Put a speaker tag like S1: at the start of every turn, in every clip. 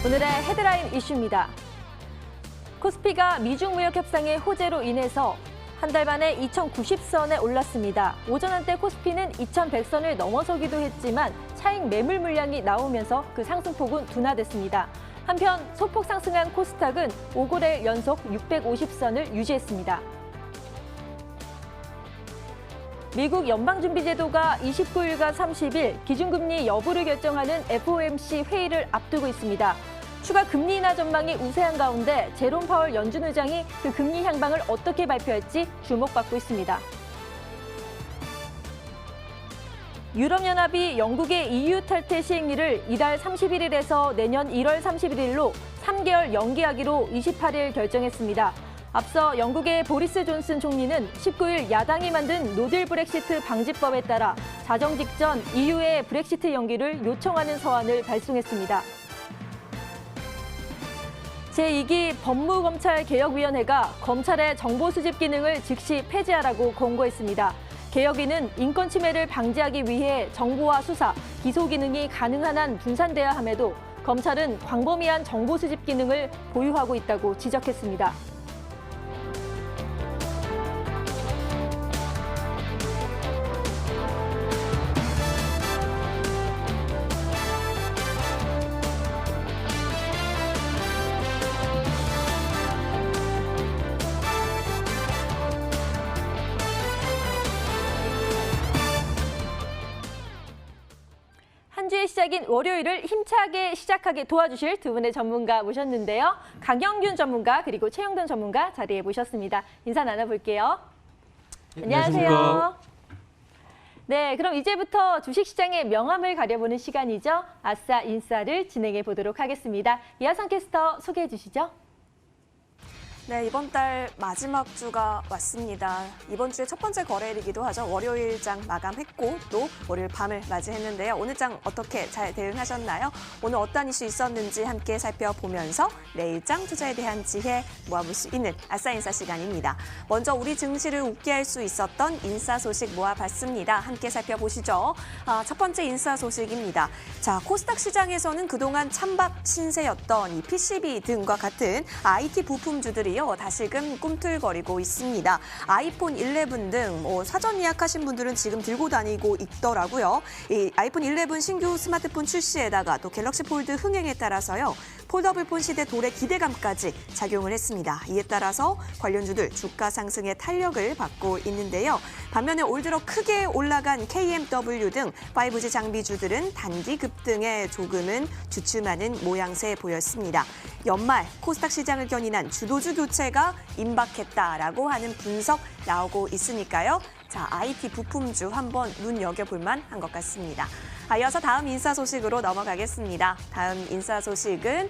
S1: 오늘의 헤드라인 이슈입니다. 코스피가 미중 무역 협상의 호재로 인해서 한 달 만에 2,090선에 올랐습니다. 오전 한때 코스피는 2,100선을 넘어서기도 했지만 차익 매물 물량이 나오면서 그 상승폭은 둔화됐습니다. 한편 소폭 상승한 코스닥은 5거래일 연속 650선을 유지했습니다. 미국 연방준비제도가 29일과 30일 기준금리 여부를 결정하는 FOMC 회의를 앞두고 있습니다. 추가 금리 인하 전망이 우세한 가운데 제롬 파월 연준 의장이 그 금리 향방을 어떻게 발표할지 주목받고 있습니다. 유럽연합이 영국의 EU 탈퇴 시행일을 이달 31일에서 내년 1월 31일로 3개월 연기하기로 28일 결정했습니다. 앞서 영국의 보리스 존슨 총리는 19일 야당이 만든 노딜 브렉시트 방지법에 따라 자정 직전 EU의 브렉시트 연기를 요청하는 서한을 발송했습니다. 제2기 법무검찰개혁위원회가 검찰의 정보 수집 기능을 즉시 폐지하라고 권고했습니다. 개혁위는 인권 침해를 방지하기 위해 정보와 수사, 기소 기능이 가능한 한 분산돼야 함에도 검찰은 광범위한 정보 수집 기능을 보유하고 있다고 지적했습니다. 한 주의 시작인 월요일을 힘차게 시작하게 도와주실 두 분의 전문가 모셨는데요. 강영균 전문가 그리고 최영돈 전문가 자리에 모셨습니다. 인사 나눠볼게요.
S2: 네,
S1: 안녕하세요. 네, 그럼 이제부터 주식시장의 명암을 가려보는 시간이죠. 아싸 인싸를 진행해 보도록 하겠습니다. 이하선 캐스터 소개해 주시죠.
S3: 네, 이번 달 마지막 주가 왔습니다. 이번 주의 첫 번째 거래일이기도 하죠. 월요일 장 마감했고 또 월요일 밤을 맞이했는데요. 오늘 장 어떻게 잘 대응하셨나요? 오늘 어떤 이슈 있었는지 함께 살펴보면서 내일 장 투자에 대한 지혜 모아볼 수 있는 아싸 인싸 시간입니다. 먼저 우리 증시를 웃게 할 수 있었던 인싸 소식 모아봤습니다. 함께 살펴보시죠. 첫 번째 인싸 소식입니다. 자, 코스닥 시장에서는 그동안 찬밥 신세였던 이 PCB 등과 같은 IT 부품주들이 다시금 꿈틀거리고 있습니다. 아이폰 11 등 사전 예약하신 분들은 지금 들고 다니고 있더라고요. 이 아이폰 11 신규 스마트폰 출시에다가 또 갤럭시 폴드 흥행에 따라서요. 폴더블 폰 시대 도래 기대감까지 작용을 했습니다. 이에 따라서 관련주들 주가 상승의 탄력을 받고 있는데요. 반면에 올 들어 크게 올라간 KMW 등 5G 장비주들은 단기 급등에 조금은 주춤하는 모양새 보였습니다. 연말 코스닥 시장을 견인한 주도주 교체가 임박했다라고 하는 분석 나오고 있으니까요. 자, IT 부품주 한번 눈여겨볼 만한 것 같습니다. 이어서 다음 인싸 소식으로 넘어가겠습니다. 다음 인싸 소식은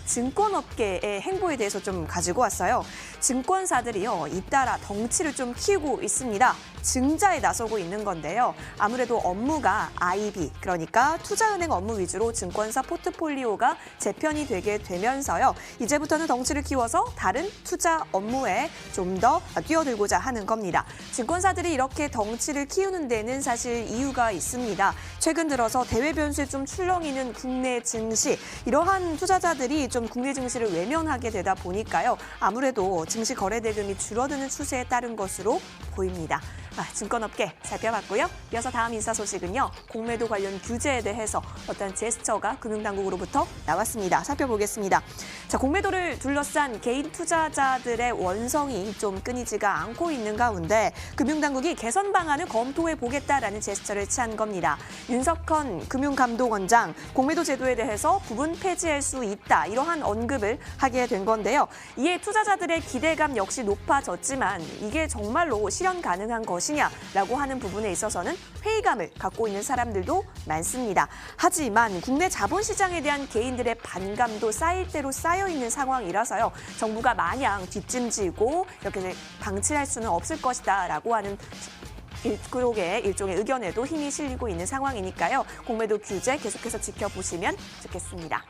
S3: 증권업계의 행보에 대해서 좀 가지고 왔어요. 증권사들이요, 잇따라 덩치를 좀 키우고 있습니다. 증자에 나서고 있는 건데요. 아무래도 업무가 IB, 그러니까 투자은행 업무 위주로 증권사 포트폴리오가 재편이 되게 되면서요. 이제부터는 덩치를 키워서 다른 투자 업무에 좀 더 뛰어들고자 하는 겁니다. 증권사들이 이렇게 덩치를 키우는 데는 사실 이유가 있습니다. 최근 들어서 대외 변수에 좀 출렁이는 국내 증시, 이러한 투자자들이 좀 국내 증시를 외면하게 되다 보니까요. 아무래도 증시 거래 대금이 줄어드는 추세에 따른 것으로 보입니다. 증권업계 살펴봤고요. 이어서 다음 인싸 소식은요. 공매도 관련 규제에 대해서 어떤 제스처가 금융당국으로부터 나왔습니다. 살펴보겠습니다. 자, 공매도를 둘러싼 개인 투자자들의 원성이 좀 끊이지가 않고 있는 가운데 금융당국이 개선 방안을 검토해 보겠다라는 제스처를 취한 겁니다. 윤석헌 금융감독원장, 공매도 제도에 대해서 부분 폐지할 수 있다, 이러한 언급을 하게 된 건데요. 이에 투자자들의 기대감 역시 높아졌지만 이게 정말로 실현 가능한 것이냐라고 하는 부분에 있어서는 회의감을 갖고 있는 사람들도 많습니다. 하지만 국내 자본시장에 대한 개인들의 반감도 쌓일 대로 쌓여 있는 상황이라서요. 정부가 마냥 뒷짐지고 이렇게 방치할 수는 없을 것이다라고 하는 일종의 의견에도 힘이 실리고 있는 상황이니까요. 공매도 규제 계속해서 지켜보시면 좋겠습니다.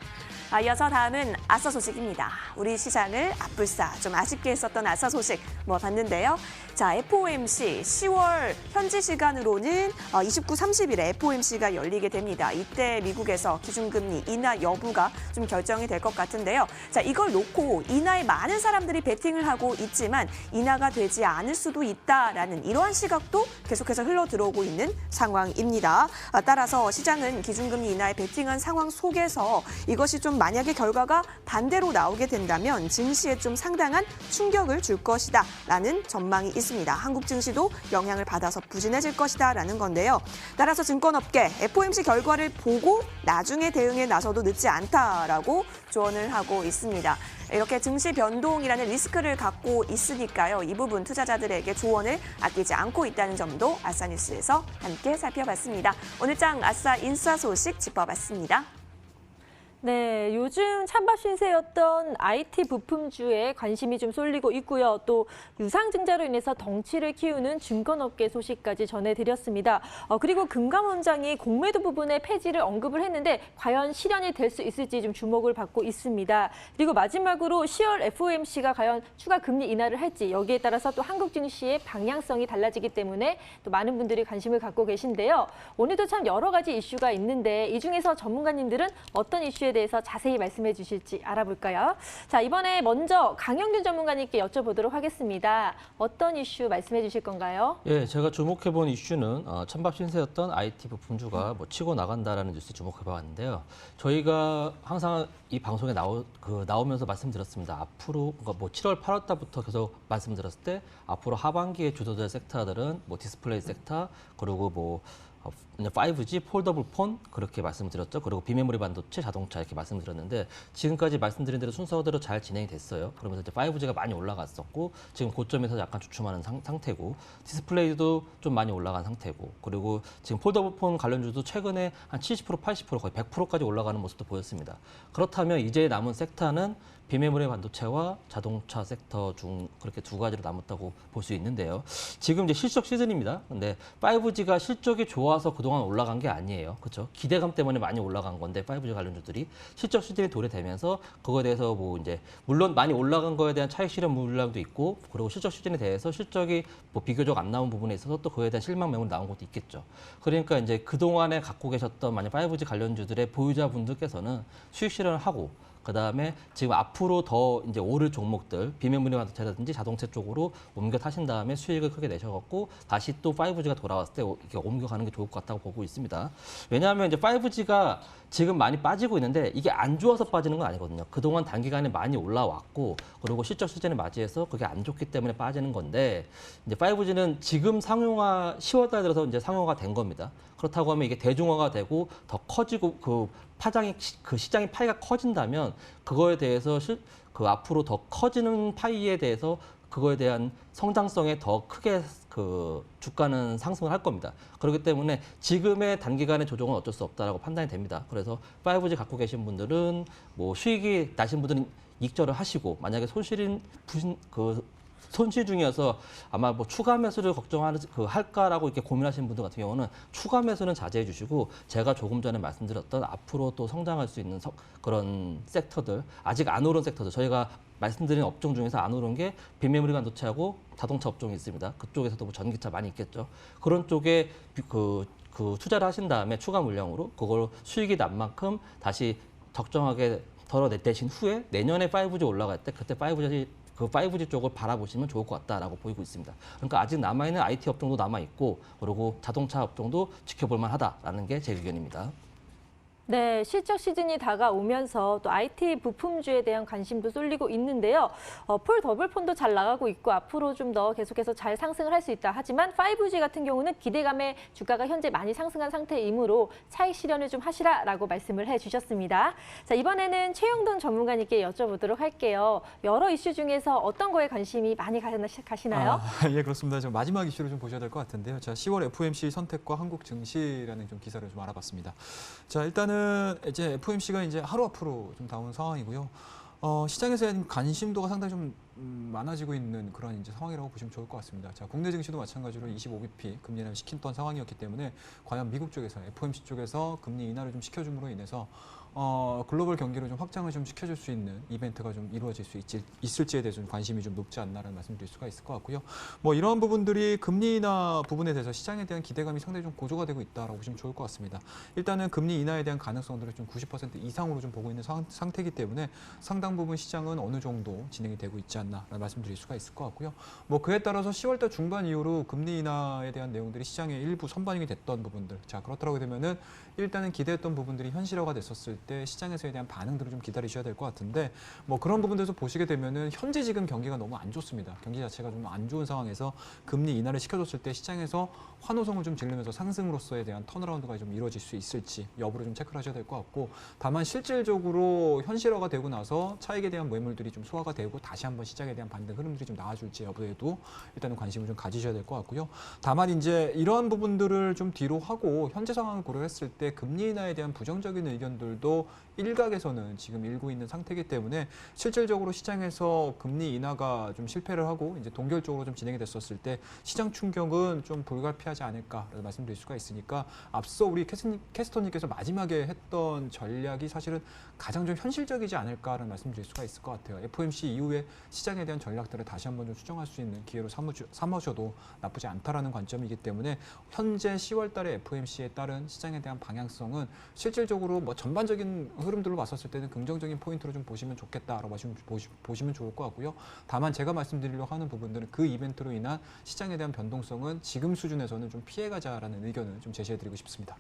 S3: 이어서 다음은 아싸 소식입니다. 우리 시장을 앞불싸 좀 아쉽게 했었던 아싸 소식 봤는데요. 자, FOMC 10월 현지 시간으로는 29, 30일에 FOMC가 열리게 됩니다. 이때 미국에서 기준금리 인하 여부가 좀 결정이 될 것 같은데요. 자, 이걸 놓고 인하에 많은 사람들이 베팅을 하고 있지만 인하가 되지 않을 수도 있다라는 이러한 시각도 계속해서 흘러 들어오고 있는 상황입니다. 따라서 시장은 기준금리 인하에 베팅한 상황 속에서 이것이 좀 만약에 결과가 반대로 나오게 된다면 증시에 좀 상당한 충격을 줄 것이다라는 전망이 있습니다. 한국 증시도 영향을 받아서 부진해질 것이다라는 건데요. 따라서 증권업계 FOMC 결과를 보고 나중에 대응에 나서도 늦지 않다라고 조언을 하고 있습니다. 이렇게 증시 변동이라는 리스크를 갖고 있으니까요. 이 부분 투자자들에게 조언을 아끼지 않고 있다는 점도 아싸뉴스에서 함께 살펴봤습니다. 오늘 장 아싸 인싸 소식 짚어봤습니다.
S1: 네, 요즘 찬밥 신세였던 IT 부품주에 관심이 좀 쏠리고 있고요. 또 유상증자로 인해서 덩치를 키우는 증권업계 소식까지 전해드렸습니다. 그리고 금감원장이 공매도 부분의 폐지를 언급을 했는데 과연 실현이 될 수 있을지 좀 주목을 받고 있습니다. 그리고 마지막으로 10월 FOMC가 과연 추가 금리 인하를 할지 여기에 따라서 또 한국 증시의 방향성이 달라지기 때문에 또 많은 분들이 관심을 갖고 계신데요. 오늘도 참 여러 가지 이슈가 있는데 이 중에서 전문가님들은 어떤 이슈에 대해서 자세히 말씀해 주실지 알아볼까요? 자, 이번에 먼저 강영균 전문가님께 여쭤보도록 하겠습니다. 어떤 이슈 말씀해 주실 건가요?
S2: 예, 제가 주목해본 이슈는 찬밥 신세였던 IT 부품주가 치고 나간다라는 뉴스 주목해봤는데요. 저희가 항상 이 방송에 나오면서 말씀드렸습니다. 앞으로 그러니까 7월, 8월 달부터 계속 말씀드렸을 때 앞으로 하반기에 주도될 섹터들은 디스플레이 섹터 그리고 5G, 폴더블 폰 그렇게 말씀드렸죠. 그리고 비메모리 반도체, 자동차 이렇게 말씀드렸는데 지금까지 말씀드린 대로 순서대로 잘 진행이 됐어요. 그러면서 이제 5G가 많이 올라갔었고 지금 고점에서 약간 주춤하는 상태고 디스플레이도 좀 많이 올라간 상태고 그리고 지금 폴더블 폰 관련주도 최근에 한 70%, 80% 거의 100%까지 올라가는 모습도 보였습니다. 그렇다면 이제 남은 섹터는 비메모리 반도체와 자동차 섹터 중 그렇게 두 가지로 남았다고 볼 수 있는데요. 지금 이제 실적 시즌입니다. 근데 5G가 실적이 좋아서 그동안 올라간 게 아니에요. 그렇죠? 기대감 때문에 많이 올라간 건데 5G 관련주들이 실적 시즌이 도래되면서 그거에 대해서 이제 물론 많이 올라간 거에 대한 차익 실현 물량도 있고 그리고 실적 시즌에 대해서 실적이 비교적 안 나온 부분에 있어서 또 그에 대한 실망 매물이 나온 것도 있겠죠. 그러니까 이제 그동안에 갖고 계셨던 만약 5G 관련주들의 보유자분들께서는 수익 실현을 하고 그다음에 지금 앞으로 더 이제 오를 종목들 비메모리 반도체라든지 자동차 쪽으로 옮겨 타신 다음에 수익을 크게 내셔갖고 다시 또 5G가 돌아왔을 때 이렇게 옮겨가는 게 좋을 것 같다고 보고 있습니다. 왜냐하면 이제 5G가 지금 많이 빠지고 있는데 이게 안 좋아서 빠지는 건 아니거든요. 그동안 단기간에 많이 올라왔고 그리고 실적 시즌을 맞이해서 그게 안 좋기 때문에 빠지는 건데 이제 5G는 지금 상용화 10월 달 들어서 이제 상용화가 된 겁니다. 그렇다고 하면 이게 대중화가 되고 더 커지고 그 시장의 파이가 커진다면 그거에 대해서 앞으로 더 커지는 파이에 대해서 그거에 대한 성장성에 더 크게 주가는 상승을 할 겁니다. 그렇기 때문에 지금의 단기간의 조정은 어쩔 수 없다라고 판단이 됩니다. 그래서 5G 갖고 계신 분들은 수익이 나신 분들은 익절을 하시고 만약에 손실 중이어서 아마 추가 매수를 할까라고 이렇게 고민하시는 분들 같은 경우는 추가 매수는 자제해 주시고 제가 조금 전에 말씀드렸던 앞으로 또 성장할 수 있는 그런 섹터들 아직 안 오른 섹터들 저희가 말씀드린 업종 중에서 안 오른 게 비메모리 반도체하고 자동차 업종이 있습니다. 그쪽에서도 전기차 많이 있겠죠. 그런 쪽에 투자를 하신 다음에 추가 물량으로 그걸 수익이 난 만큼 다시 적정하게 덜어내신 후에 내년에 5G 올라갈 때 그때 5G 쪽을 바라보시면 좋을 것 같다라고 보이고 있습니다. 그러니까 아직 남아있는 IT 업종도 남아있고 그리고 자동차 업종도 지켜볼 만하다라는 게 제 의견입니다.
S1: 네, 실적 시즌이 다가오면서 또 IT 부품주에 대한 관심도 쏠리고 있는데요. 폴더블폰도 잘 나가고 있고 앞으로 좀 더 계속해서 잘 상승을 할 수 있다. 하지만 5G 같은 경우는 기대감에 주가가 현재 많이 상승한 상태이므로 차익 실현을 좀 하시라라고 말씀을 해주셨습니다. 자, 이번에는 최영돈 전문가님께 여쭤보도록 할게요. 여러 이슈 중에서 어떤 거에 관심이 많이 가시나요?
S4: 예, 그렇습니다. 좀 마지막 이슈를 좀 보셔야 될 것 같은데요. 자, 10월 FOMC 선택과 한국 증시라는 좀 기사를 좀 알아봤습니다. 자, 일단은 이제 FOMC가 이제 하루 앞으로 좀 나온 상황이고요. 시장에서의 관심도가 상당히 좀 많아지고 있는 그런 이제 상황이라고 보시면 좋을 것 같습니다. 자, 국내 증시도 마찬가지로 25bp 금리 인하를 시켰던 상황이었기 때문에 과연 미국 쪽에서 FOMC 쪽에서 금리 인하를 좀 시켜줌으로 인해서 글로벌 경기를 좀 확장을 좀 시켜줄 수 있는 이벤트가 좀 이루어질 수 있을지에 대해서 좀 관심이 좀 높지 않나라는 말씀드릴 수가 있을 것 같고요. 뭐 이러한 부분들이 금리 인하 부분에 대해서 시장에 대한 기대감이 상당히 좀 고조가 되고 있다라고 보시면 좋을 것 같습니다. 일단은 금리 인하에 대한 가능성들을 좀 90% 이상으로 좀 보고 있는 상태이기 때문에 상당 부분 시장은 어느 정도 진행이 되고 있지 않나라는 말씀드릴 수가 있을 것 같고요. 뭐 그에 따라서 10월달 중반 이후로 금리 인하에 대한 내용들이 시장에 일부 선반영이 됐던 부분들, 자 그렇더라고 되면은 일단은 기대했던 부분들이 현실화가 됐었을 때 시장에서에 대한 반응들을 좀 기다리셔야 될 것 같은데 뭐 그런 부분들에서 보시게 되면은 현재 지금 경기가 너무 안 좋습니다. 경기 자체가 좀 안 좋은 상황에서 금리 인하를 시켜줬을 때 시장에서 환호성을 좀 지르면서 상승으로서에 대한 턴어라운드가 좀 이루어질 수 있을지 여부를 좀 체크를 하셔야 될 것 같고, 다만 실질적으로 현실화가 되고 나서 차익에 대한 매물들이 좀 소화가 되고 다시 한번 시장에 대한 반등 흐름들이 좀 나와줄지 여부에도 일단은 관심을 좀 가지셔야 될 것 같고요. 다만 이제 이러한 부분들을 좀 뒤로 하고 현재 상황을 고려했을 때 금리 인하에 대한 부정적인 의견들도 일각에서는 지금 일고 있는 상태이기 때문에 실질적으로 시장에서 금리 인하가 좀 실패를 하고 이제 동결적으로 좀 진행이 됐었을 때 시장 충격은 좀 불가피하지 않을까라고 말씀드릴 수가 있으니까, 앞서 우리 캐스터님께서 마지막에 했던 전략이 사실은 가장 좀 현실적이지 않을까라는 말씀드릴 수가 있을 것 같아요. FOMC 이후에 시장에 대한 전략들을 다시 한번 좀 수정할 수 있는 기회로 삼으셔도 나쁘지 않다라는 관점이기 때문에 현재 10월 달에 FOMC에 따른 시장에 대한 방향성은 실질적으로 뭐 전반적인 흐름들로 봤었을 때는 긍정적인 포인트로 좀 보시면 좋겠다라고 보시면 좋을 것 같고요. 다만 제가 말씀드리려고 하는 부분들은 그 이벤트로 인한 시장에 대한 변동성은 지금 수준에서는 좀 피해가자라는 의견을 좀 제시해드리고 싶습니다.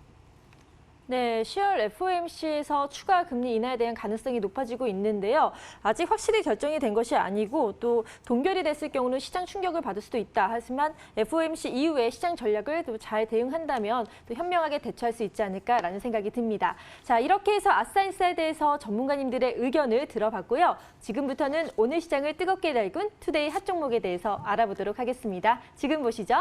S1: 네, 10월 FOMC에서 추가 금리 인하에 대한 가능성이 높아지고 있는데요. 아직 확실히 결정이 된 것이 아니고 또 동결이 됐을 경우는 시장 충격을 받을 수도 있다. 하지만 FOMC 이후에 시장 전략을 또 잘 대응한다면 또 현명하게 대처할 수 있지 않을까라는 생각이 듭니다. 자, 이렇게 해서 아싸인사이드에서 전문가님들의 의견을 들어봤고요. 지금부터는 오늘 시장을 뜨겁게 달군 투데이 핫 종목에 대해서 알아보도록 하겠습니다. 지금 보시죠.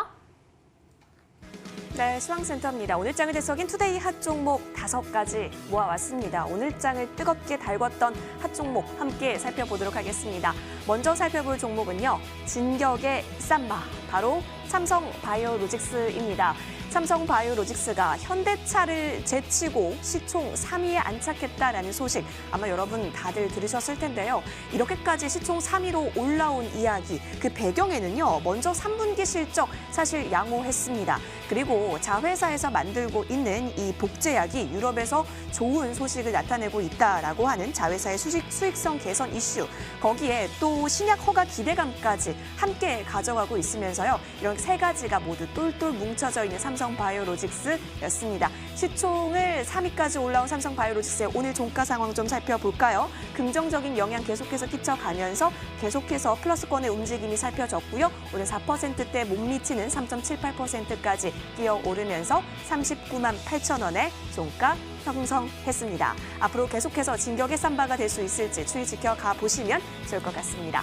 S3: 네, 수강센터입니다. 오늘 장을 되썩인 투데이 핫 종목 5가지 모아왔습니다. 오늘 장을 뜨겁게 달궜던 핫 종목 함께 살펴보도록 하겠습니다. 먼저 살펴볼 종목은요, 진격의 쌈바, 바로 삼성바이오로직스입니다. 삼성바이오로직스가 현대차를 제치고 시총 3위에 안착했다라는 소식, 아마 여러분 다들 들으셨을 텐데요. 이렇게까지 시총 3위로 올라온 이야기, 그 배경에는요, 먼저 3분기 실적 사실 양호했습니다. 그리고 자회사에서 만들고 있는 이 복제약이 유럽에서 좋은 소식을 나타내고 있다라고 하는 자회사의 수익성 개선 이슈, 거기에 또 신약 허가 기대감까지 함께 가져가고 있으면서요. 이런 3가지가 모두 똘똘 뭉쳐져 있는 삼성바이오로직스였습니다. 시총을 3위까지 올라온 삼성바이오로직스의 오늘 종가 상황 좀 살펴볼까요? 긍정적인 영향 계속해서 끼쳐가면서 계속해서 플러스권의 움직임이 살펴졌고요. 오늘 4%대 못 미치는 3.78%까지 뛰어오르면서 39만 8천 원의 종가 형성했습니다. 앞으로 계속해서 진격의 쌈바가 될 수 있을지 추이 지켜가 보시면 좋을 것 같습니다.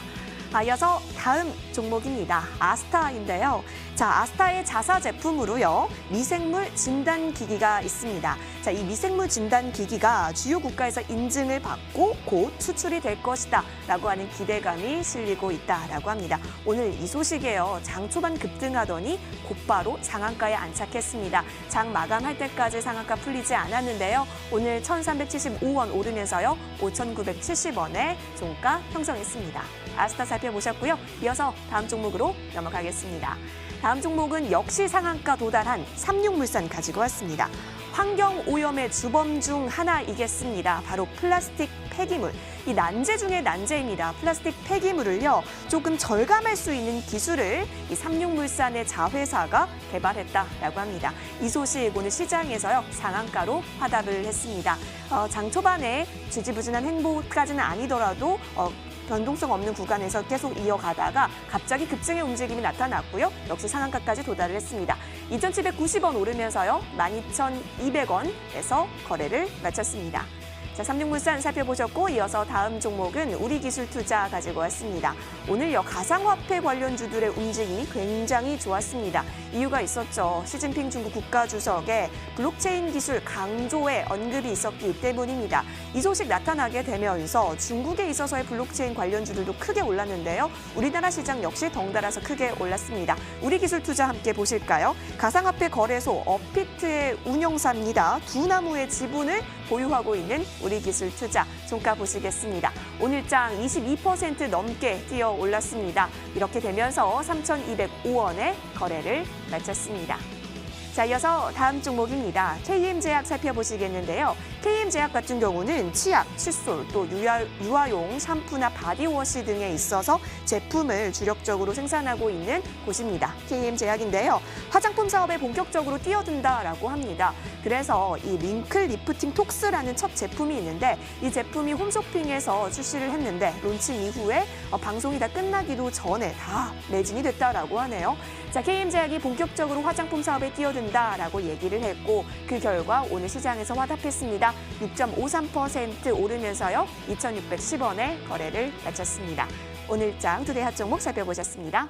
S3: 이어서 다음 종목입니다. 아스타인데요. 자, 아스타의 자사 제품으로요, 미생물 진단 기기가 있습니다. 자, 이 미생물 진단 기기가 주요 국가에서 인증을 받고 곧 수출이 될 것이다 라고 하는 기대감이 실리고 있다라고 합니다. 오늘 이 소식에요, 장 초반 급등하더니 곧바로 상한가에 안착했습니다. 장 마감할 때까지 상한가 풀리지 않았는데요. 오늘 1,375원 오르면서요, 5,970원에 종가 형성했습니다. 아스타 살펴보셨고요. 이어서 다음 종목으로 넘어가겠습니다. 다음 종목은 역시 상한가 도달한 삼육물산 가지고 왔습니다. 환경오염의 주범 중 하나이겠습니다. 바로 플라스틱 폐기물. 이 난제 중의 난제입니다. 플라스틱 폐기물을요, 조금 절감할 수 있는 기술을 이 삼육물산의 자회사가 개발했다라고 합니다. 이 소식 오늘 시장에서요, 상한가로 화답을 했습니다. 장 초반에 지지부진한 행보까지는 아니더라도 변동성 없는 구간에서 계속 이어가다가 갑자기 급증의 움직임이 나타났고요. 역시 상한가까지 도달을 했습니다. 2,790원 오르면서요, 12,200원에서 거래를 마쳤습니다. 자, 삼육물산 살펴보셨고 이어서 다음 종목은 우리기술투자 가지고 왔습니다. 오늘요 가상화폐 관련주들의 움직임이 굉장히 좋았습니다. 이유가 있었죠. 시진핑 중국 국가주석의 블록체인 기술 강조에 언급이 있었기 때문입니다. 이 소식 나타나게 되면서 중국에 있어서의 블록체인 관련주들도 크게 올랐는데요. 우리나라 시장 역시 덩달아서 크게 올랐습니다. 우리기술투자 함께 보실까요? 가상화폐 거래소 업비트의 운영사입니다. 두나무의 지분을 보유하고 있는 우리기술투자 종가 보시겠습니다. 오늘장 22% 넘게 뛰어 올랐습니다. 이렇게 되면서 3,205원에 거래를 마쳤습니다. 자, 이어서 다음 종목입니다. KM제약 살펴보시겠는데요. KM제약 같은 경우는 치약, 칫솔, 또 유아용 샴푸나 바디워시 등에 있어서 제품을 주력적으로 생산하고 있는 곳입니다. KM제약인데요. 화장품 사업에 본격적으로 뛰어든다라고 합니다. 그래서 이 링클 리프팅 톡스라는 첫 제품이 있는데 이 제품이 홈쇼핑에서 출시를 했는데 론칭 이후에 방송이 다 끝나기도 전에 다 매진이 됐다라고 하네요. 자, KM제약이 본격적으로 화장품 사업에 뛰어든다라고 얘기를 했고 그 결과 오늘 시장에서 화답했습니다. 6.53% 오르면서요. 2,610원에 거래를 마쳤습니다. 오늘장 투데이 핫 종목 살펴보셨습니다.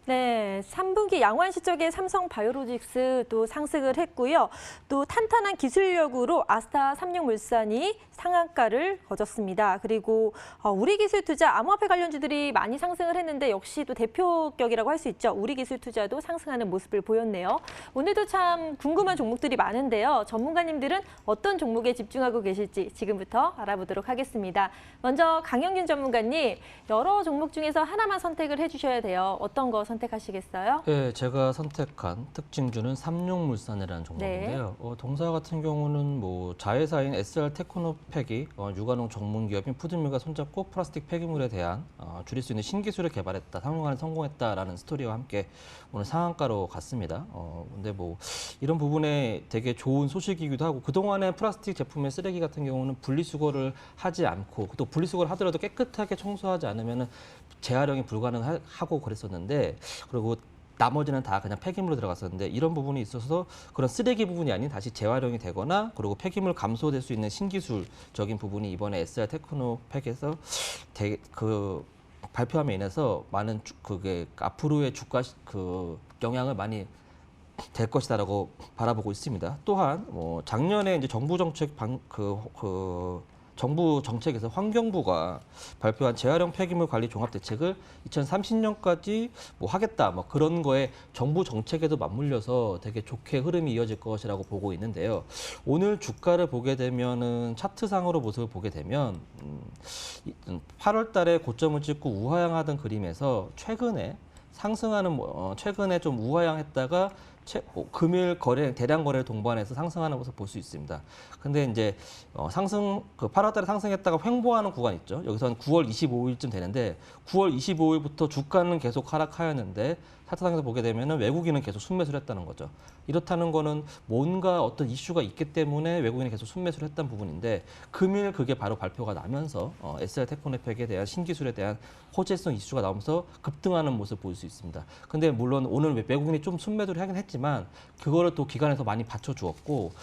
S1: 네, 3분기 양호한 시적에 삼성바이오로직스 또 상승을 했고요. 또 탄탄한 기술력으로 아스타 삼육물산이 상한가를 거뒀습니다. 그리고 우리기술투자 암호화폐 관련주들이 많이 상승을 했는데 역시 또 대표격이라고 할 수 있죠. 우리기술투자도 상승하는 모습을 보였네요. 오늘도 참 궁금한 종목들이 많은데요. 전문가님들은 어떤 종목에 집중하고 계실지 지금부터 알아보도록 하겠습니다. 먼저 강영균 전문가님, 여러 종목 중에서 하나만 선택을 해주셔야 돼요. 어떤 거 선택하시겠어요?
S2: 네, 제가 선택한 특징주는 삼육물산이라는 종목인데요. 동사 같은 경우는 뭐 자회사인 SR테크노팩이 유가농 전문 기업인 푸드밀과 손잡고 플라스틱 폐기물에 대한 줄일 수 있는 신기술을 개발했다, 상용화에 성공했다라는 스토리와 함께 오늘 상한가로 갔습니다. 근데 뭐 이런 부분에 되게 좋은 소식이기도 하고 그동안에 플라스틱 제품의 쓰레기 같은 경우는 분리수거를 하지 않고 또 분리수거를 하더라도 깨끗하게 청소하지 않으면은 재활용이 불가능하고 그랬었는데 그리고 나머지는 다 그냥 폐기물로 들어갔었는데 이런 부분이 있어서 그런 쓰레기 부분이 아닌 다시 재활용이 되거나 그리고 폐기물 감소될 수 있는 신기술적인 부분이 이번에 SR테크노팩에서 발표함에 인해서 많은 그게 앞으로의 주가 영향을 많이 될 것이다라고 바라보고 있습니다. 또한 작년에 이제 정부 정책에서 환경부가 발표한 재활용 폐기물 관리 종합 대책을 2030년까지 하겠다 그런 거에 정부 정책에도 맞물려서 되게 좋게 흐름이 이어질 것이라고 보고 있는데요. 오늘 주가를 보게 되면은 차트상으로 모습을 보게 되면 8월 달에 고점을 찍고 우하향하던 그림에서 최근에 최근에 좀 우하향했다가 금일 대량 거래를 동반해서 상승하는 것을 볼 수 있습니다. 근데 이제 8월 달에 상승했다가 횡보하는 구간 있죠. 여기서는 9월 25일쯤 되는데 9월 25일부터 주가는 계속 하락하였는데 차트상에서 보게 되면 외국인은 계속 순매수를 했다는 거죠. 이렇다는 거는 뭔가 어떤 이슈가 있기 때문에 외국인이 계속 순매수를 했다는 부분인데 금일 그게 바로 발표가 나면서 SR테크노팩에 대한 신기술에 대한 호재성 이슈가 나오면서 급등하는 모습을 볼 수 있습니다. 근데 물론 오늘 외국인이 좀 순매도를 하긴 했지만 그거를 또 기관에서 많이 받쳐주었고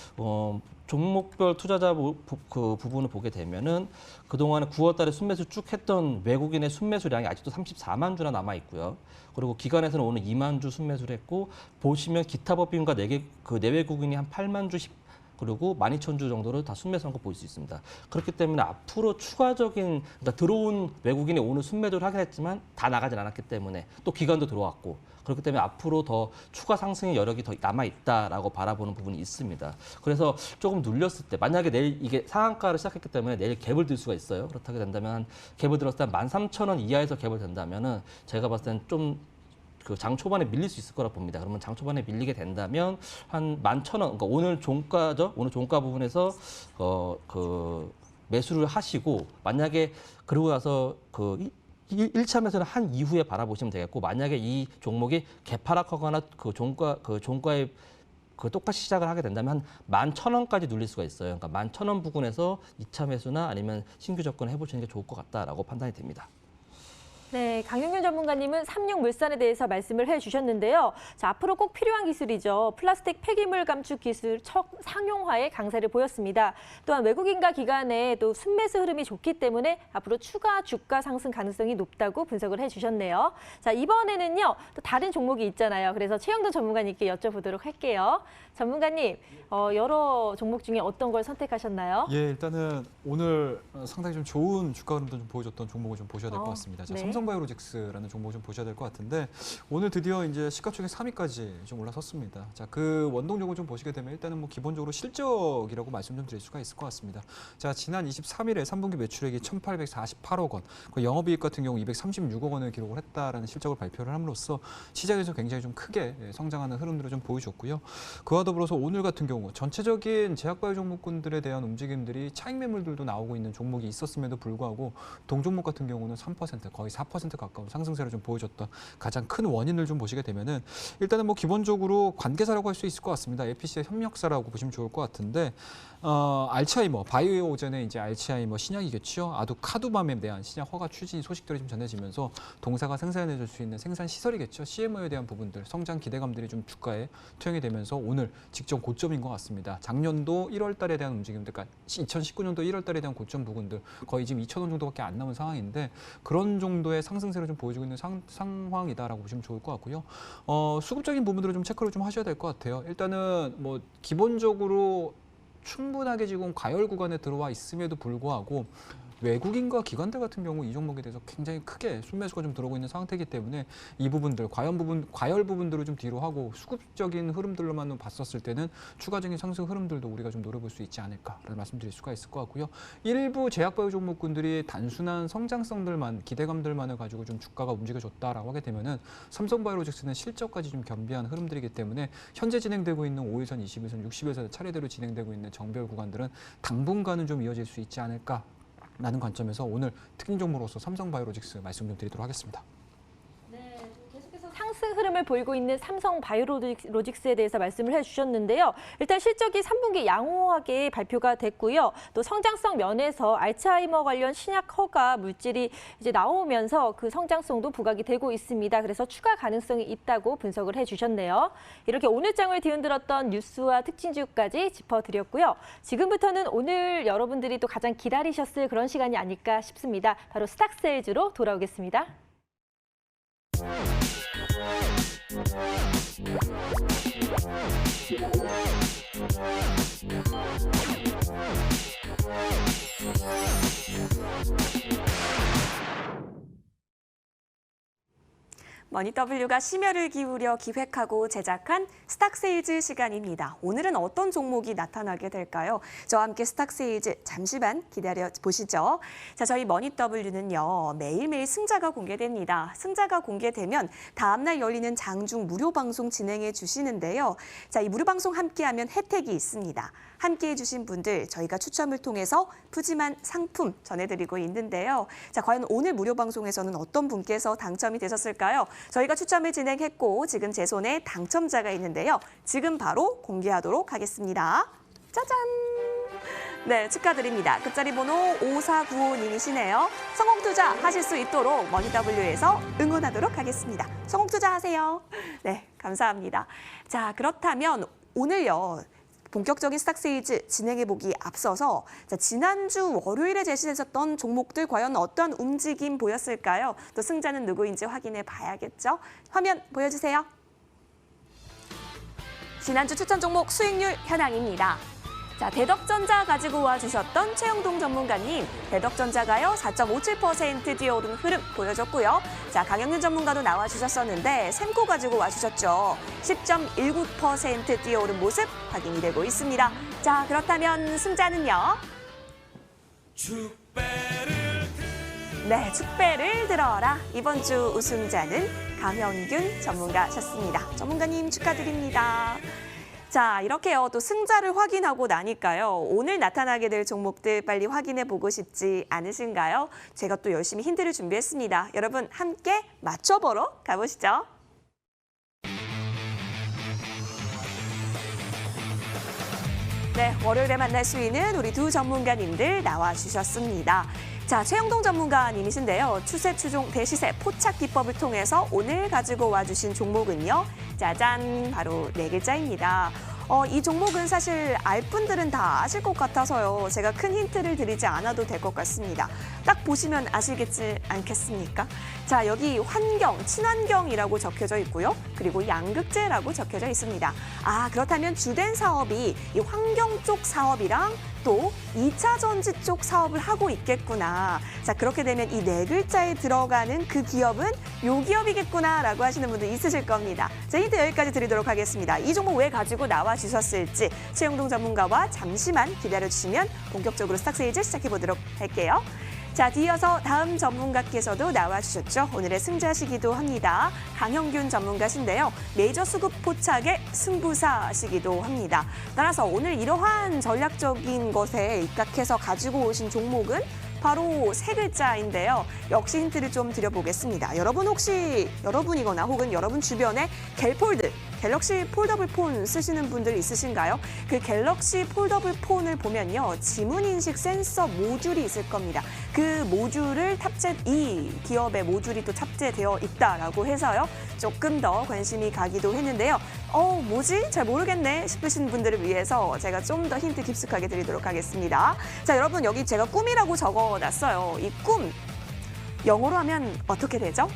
S2: 종목별 투자자 부분을 보게 되면은 그동안에 9월 달에 순매수 쭉 했던 외국인의 순매수량이 아직도 34만 주나 남아 있고요. 그리고 기관에서는 오늘 2만 주 순매수를 했고 보시면 기타 법인과 내외국인이 한 8만 주 그리고 12,000주 정도를 다 순매수한 거 볼 수 있습니다. 그렇기 때문에 앞으로 추가적인 들어온 외국인이 오늘 순매도를 하긴 했지만 다 나가진 않았기 때문에 또 기관도 들어왔고 그렇기 때문에 앞으로 더 추가 상승의 여력이 더 남아있다라고 바라보는 부분이 있습니다. 그래서 조금 눌렸을 때 만약에 내일 이게 상한가를 시작했기 때문에 내일 갭을 들 수가 있어요. 그렇다게 된다면 갭을 들었을 때 13,000원 이하에서 갭을 된다면은 제가 봤을 때는 좀 장 초반에 밀릴 수 있을 거라 봅니다. 그러면 장 초반에 밀리게 된다면 한 11,000원, 그러니까 오늘 종가죠. 오늘 종가 부분에서 매수를 하시고 만약에 그러고 나서 1차 매수는 한 이후에 바라보시면 되겠고 만약에 이 종목이 개파락하거나 종가의 똑같이 시작을 하게 된다면 한 11,000원까지 눌릴 수가 있어요. 그러니까 11,000원 부근에서 2차 매수나 아니면 신규 접근을 해보시는 게 좋을 것 같다라고 판단이 됩니다.
S1: 네, 강용윤 전문가님은 삼육물산에 대해서 말씀을 해주셨는데요. 자, 앞으로 꼭 필요한 기술이죠. 플라스틱 폐기물 감축 기술 첫 상용화의 강세를 보였습니다. 또한 외국인과 기관의 또 순매수 흐름이 좋기 때문에 앞으로 추가 주가 상승 가능성이 높다고 분석을 해주셨네요. 자, 이번에는요, 또 다른 종목이 있잖아요. 그래서 최영도 전문가님께 여쭤보도록 할게요. 전문가님, 여러 종목 중에 어떤 걸 선택하셨나요?
S4: 예, 일단은 오늘 상당히 좀 좋은 주가 흐름도 좀 보여줬던 종목을 좀 보셔야 될 것 같습니다. 자,
S1: 네.
S4: 삼성바이오로직스라는 종목을 좀 보셔야 될 것 같은데 오늘 드디어 이제 시가총액 3위까지 좀 올라섰습니다. 자, 그 원동력을 좀 보시게 되면 일단은 뭐 기본적으로 실적이라고 말씀 좀 드릴 수가 있을 것 같습니다. 자, 지난 23일에 3분기 매출액이 1,848억 원, 그 영업이익 같은 경우 236억 원을 기록을 했다라는 실적을 발표를 함으로써 시장에서 굉장히 좀 크게 성장하는 흐름들을 좀 보여줬고요. 그와 더불어서 오늘 같은 경우 전체적인 제약바이오 종목군들에 대한 움직임들이 차익 매물들도 나오고 있는 종목이 있었음에도 불구하고 동종목 같은 경우는 3% 거의 4% 가까운 상승세를 좀 보여줬던 가장 큰 원인을 좀 보시게 되면은 일단은 뭐 기본적으로 관계사라고 할 수 있을 것 같습니다. APC의 협력사라고 보시면 좋을 것 같은데 알츠하이머 바이오젠의 이제 알츠하이머 신약이겠죠. 아두카두맘에 대한 신약 허가 추진 소식들이 좀 전해지면서 동사가 생산해줄 수 있는 생산 시설이겠죠. CMO에 대한 부분들 성장 기대감들이 좀 주가에 투영이 되면서 오늘 직전 고점인 것 같습니다. 작년도 1월달에 대한 움직임들, 그러니까 2019년도 1월달에 대한 고점 부분들 거의 지금 2,000원 정도밖에 안 남은 상황인데 그런 정도의 상승세를 좀 보여주고 있는 상황이다라고 보시면 좋을 것 같고요. 수급적인 부분들을 좀 체크를 좀 하셔야 될 것 같아요. 일단은 뭐 기본적으로 충분하게 지금 과열 구간에 들어와 있음에도 불구하고 외국인과 기관들 같은 경우 이 종목에 대해서 굉장히 크게 순매수가 좀 들어오고 있는 상태이기 때문에 이 부분들, 과열 부분들을 좀 뒤로 하고 수급적인 흐름들로만 봤었을 때는 추가적인 상승 흐름들도 우리가 좀 노려볼 수 있지 않을까라는 말씀드릴 수가 있을 것 같고요. 일부 제약바이오 종목군들이 단순한 성장성들만, 기대감들만을 가지고 좀 주가가 움직여줬다라고 하게 되면은 삼성바이오로직스는 실적까지 좀 겸비한 흐름들이기 때문에 현재 진행되고 있는 5일선, 20일선, 60일선 차례대로 진행되고 있는 정별 구간들은 당분간은 좀 이어질 수 있지 않을까. 라는 관점에서 오늘 특징 종목으로서 삼성바이오로직스 말씀 좀 드리도록 하겠습니다.
S1: 계속해서 상승 흐름을 보이고 있는 삼성바이오로직스에 대해서 말씀을 해주셨는데요. 일단 실적이 3분기 양호하게 발표가 됐고요. 또 성장성 면에서 알츠하이머 관련 신약 허가 물질이 이제 나오면서 그 성장성도 부각이 되고 있습니다. 그래서 추가 가능성이 있다고 분석을 해주셨네요. 이렇게 오늘 장을 뒤흔들었던 뉴스와 특징주까지 짚어드렸고요. 지금부터는 오늘 여러분들이 또 가장 기다리셨을 그런 시간이 아닐까 싶습니다. 바로 스탁세일즈로 돌아오겠습니다.
S3: 머니W가 심혈을 기울여 기획하고 제작한 스탁세일즈 시간입니다. 오늘은 어떤 종목이 나타나게 될까요? 저와 함께 스탁세일즈 잠시만 기다려 보시죠. 자, 저희 머니W는요, 매일매일 승자가 공개됩니다. 승자가 공개되면 다음날 열리는 장중 무료 방송 진행해 주시는데요. 자, 이 무료 방송 함께하면 혜택이 있습니다. 함께해 주신 분들 저희가 추첨을 통해서 푸짐한 상품 전해드리고 있는데요. 자, 과연 오늘 무료 방송에서는 어떤 분께서 당첨이 되셨을까요? 저희가 추첨을 진행했고 지금 제 손에 당첨자가 있는데요. 지금 바로 공개하도록 하겠습니다. 짜잔! 네, 축하드립니다. 끝자리 번호 5495님이시네요. 성공투자 하실 수 있도록 머니W에서 응원하도록 하겠습니다. 성공투자 하세요. 네, 감사합니다. 자, 그렇다면 오늘요. 본격적인 스탁세일즈 진행해보기 앞서서 지난주 월요일에 제시됐었던 종목들 과연 어떤 움직임 보였을까요? 또 승자는 누구인지 확인해 봐야겠죠? 화면 보여주세요. 지난주 추천 종목 수익률 현황입니다. 자, 대덕전자 가지고 와주셨던 최영동 전문가님, 대덕전자가요 4.57% 뛰어오른 흐름 보여줬고요. 자, 강영윤 전문가도 나와주셨었는데 샘코 가지고 와주셨죠. 10.19% 뛰어오른 모습 확인이 되고 있습니다. 자, 그렇다면 승자는요? 네, 축배를 들어라. 이번 주 우승자는 강영균 전문가셨습니다. 전문가님 축하드립니다. 자, 이렇게요. 또 승자를 확인하고 나니까요. 오늘 나타나게 될 종목들 빨리 확인해 보고 싶지 않으신가요? 제가 또 열심히 힌트를 준비했습니다. 여러분 함께 맞춰보러 가보시죠. 네, 월요일에 만날 수 있는 우리 두 전문가님들 나와주셨습니다. 자, 최영동 전문가님이신데요. 추세, 추종, 대시세, 포착 기법을 통해서 오늘 가지고 와주신 종목은요. 짜잔, 바로 네 글자입니다. 이 종목은 사실 알 분들은 다 아실 것 같아서요. 제가 큰 힌트를 드리지 않아도 될 것 같습니다. 딱 보시면 아시겠지 않겠습니까? 자, 여기 환경, 친환경이라고 적혀져 있고요. 그리고 양극재라고 적혀져 있습니다. 아, 그렇다면 주된 사업이 이 환경 쪽 사업이랑 또 2차 전지 쪽 사업을 하고 있겠구나. 자, 그렇게 되면 이 네 글자에 들어가는 그 기업은 요 기업이겠구나라고 하시는 분들 있으실 겁니다. 자, 힌트 여기까지 드리도록 하겠습니다. 이 종목 왜 가지고 나와 주셨을지 최영동 전문가와 잠시만 기다려주시면 본격적으로 스탁스에이즈 시작해보도록 할게요. 자, 뒤이어서 다음 전문가께서도 나와주셨죠. 오늘의 승자시기도 합니다. 강형균 전문가신데요. 메이저 수급 포착의 승부사시기도 합니다. 따라서 오늘 이러한 전략적인 것에 입각해서 가지고 오신 종목은 바로 세 글자인데요. 역시 힌트를 좀 드려보겠습니다. 여러분 혹시 여러분이거나 혹은 여러분 주변에 갤폴드, 갤럭시 폴더블 폰 쓰시는 분들 있으신가요? 그 갤럭시 폴더블 폰을 보면요. 지문인식 센서 모듈이 있을 겁니다. 그 모듈을 이 기업의 모듈이 또 탑재되어 있다라고 해서요. 조금 더 관심이 가기도 했는데요. 뭐지? 잘 모르겠네 싶으신 분들을 위해서 제가 좀 더 힌트 깊숙하게 드리도록 하겠습니다. 자, 여러분 여기 제가 꿈이라고 적어놨어요. 이 꿈, 영어로 하면 어떻게 되죠?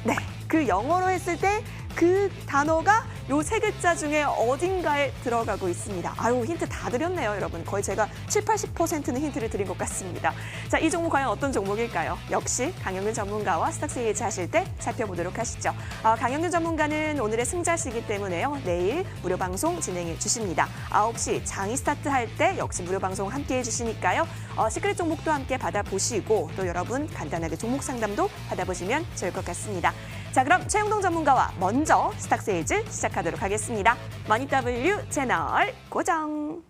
S3: 네, 그 영어로 했을 때 그 단어가 요 세 글자 중에 어딘가에 들어가고 있습니다. 아유, 힌트 다 드렸네요, 여러분. 거의 제가 70~80%는 힌트를 드린 것 같습니다. 자, 이 종목 과연 어떤 종목일까요? 역시 강영균 전문가와 스탁스에이즈 하실 때 살펴보도록 하시죠. 강영균 전문가는 오늘의 승자시기 때문에요. 내일 무료 방송 진행해 주십니다. 9시 장이 스타트할 때 역시 무료 방송 함께해 주시니까요. 시크릿 종목도 함께 받아보시고 또 여러분 간단하게 종목 상담도 받아보시면 좋을 것 같습니다. 자, 그럼 최영동 전문가와 먼저 스탁스에이즈 시작하도록 하겠습니다. 머니W 채널 고정.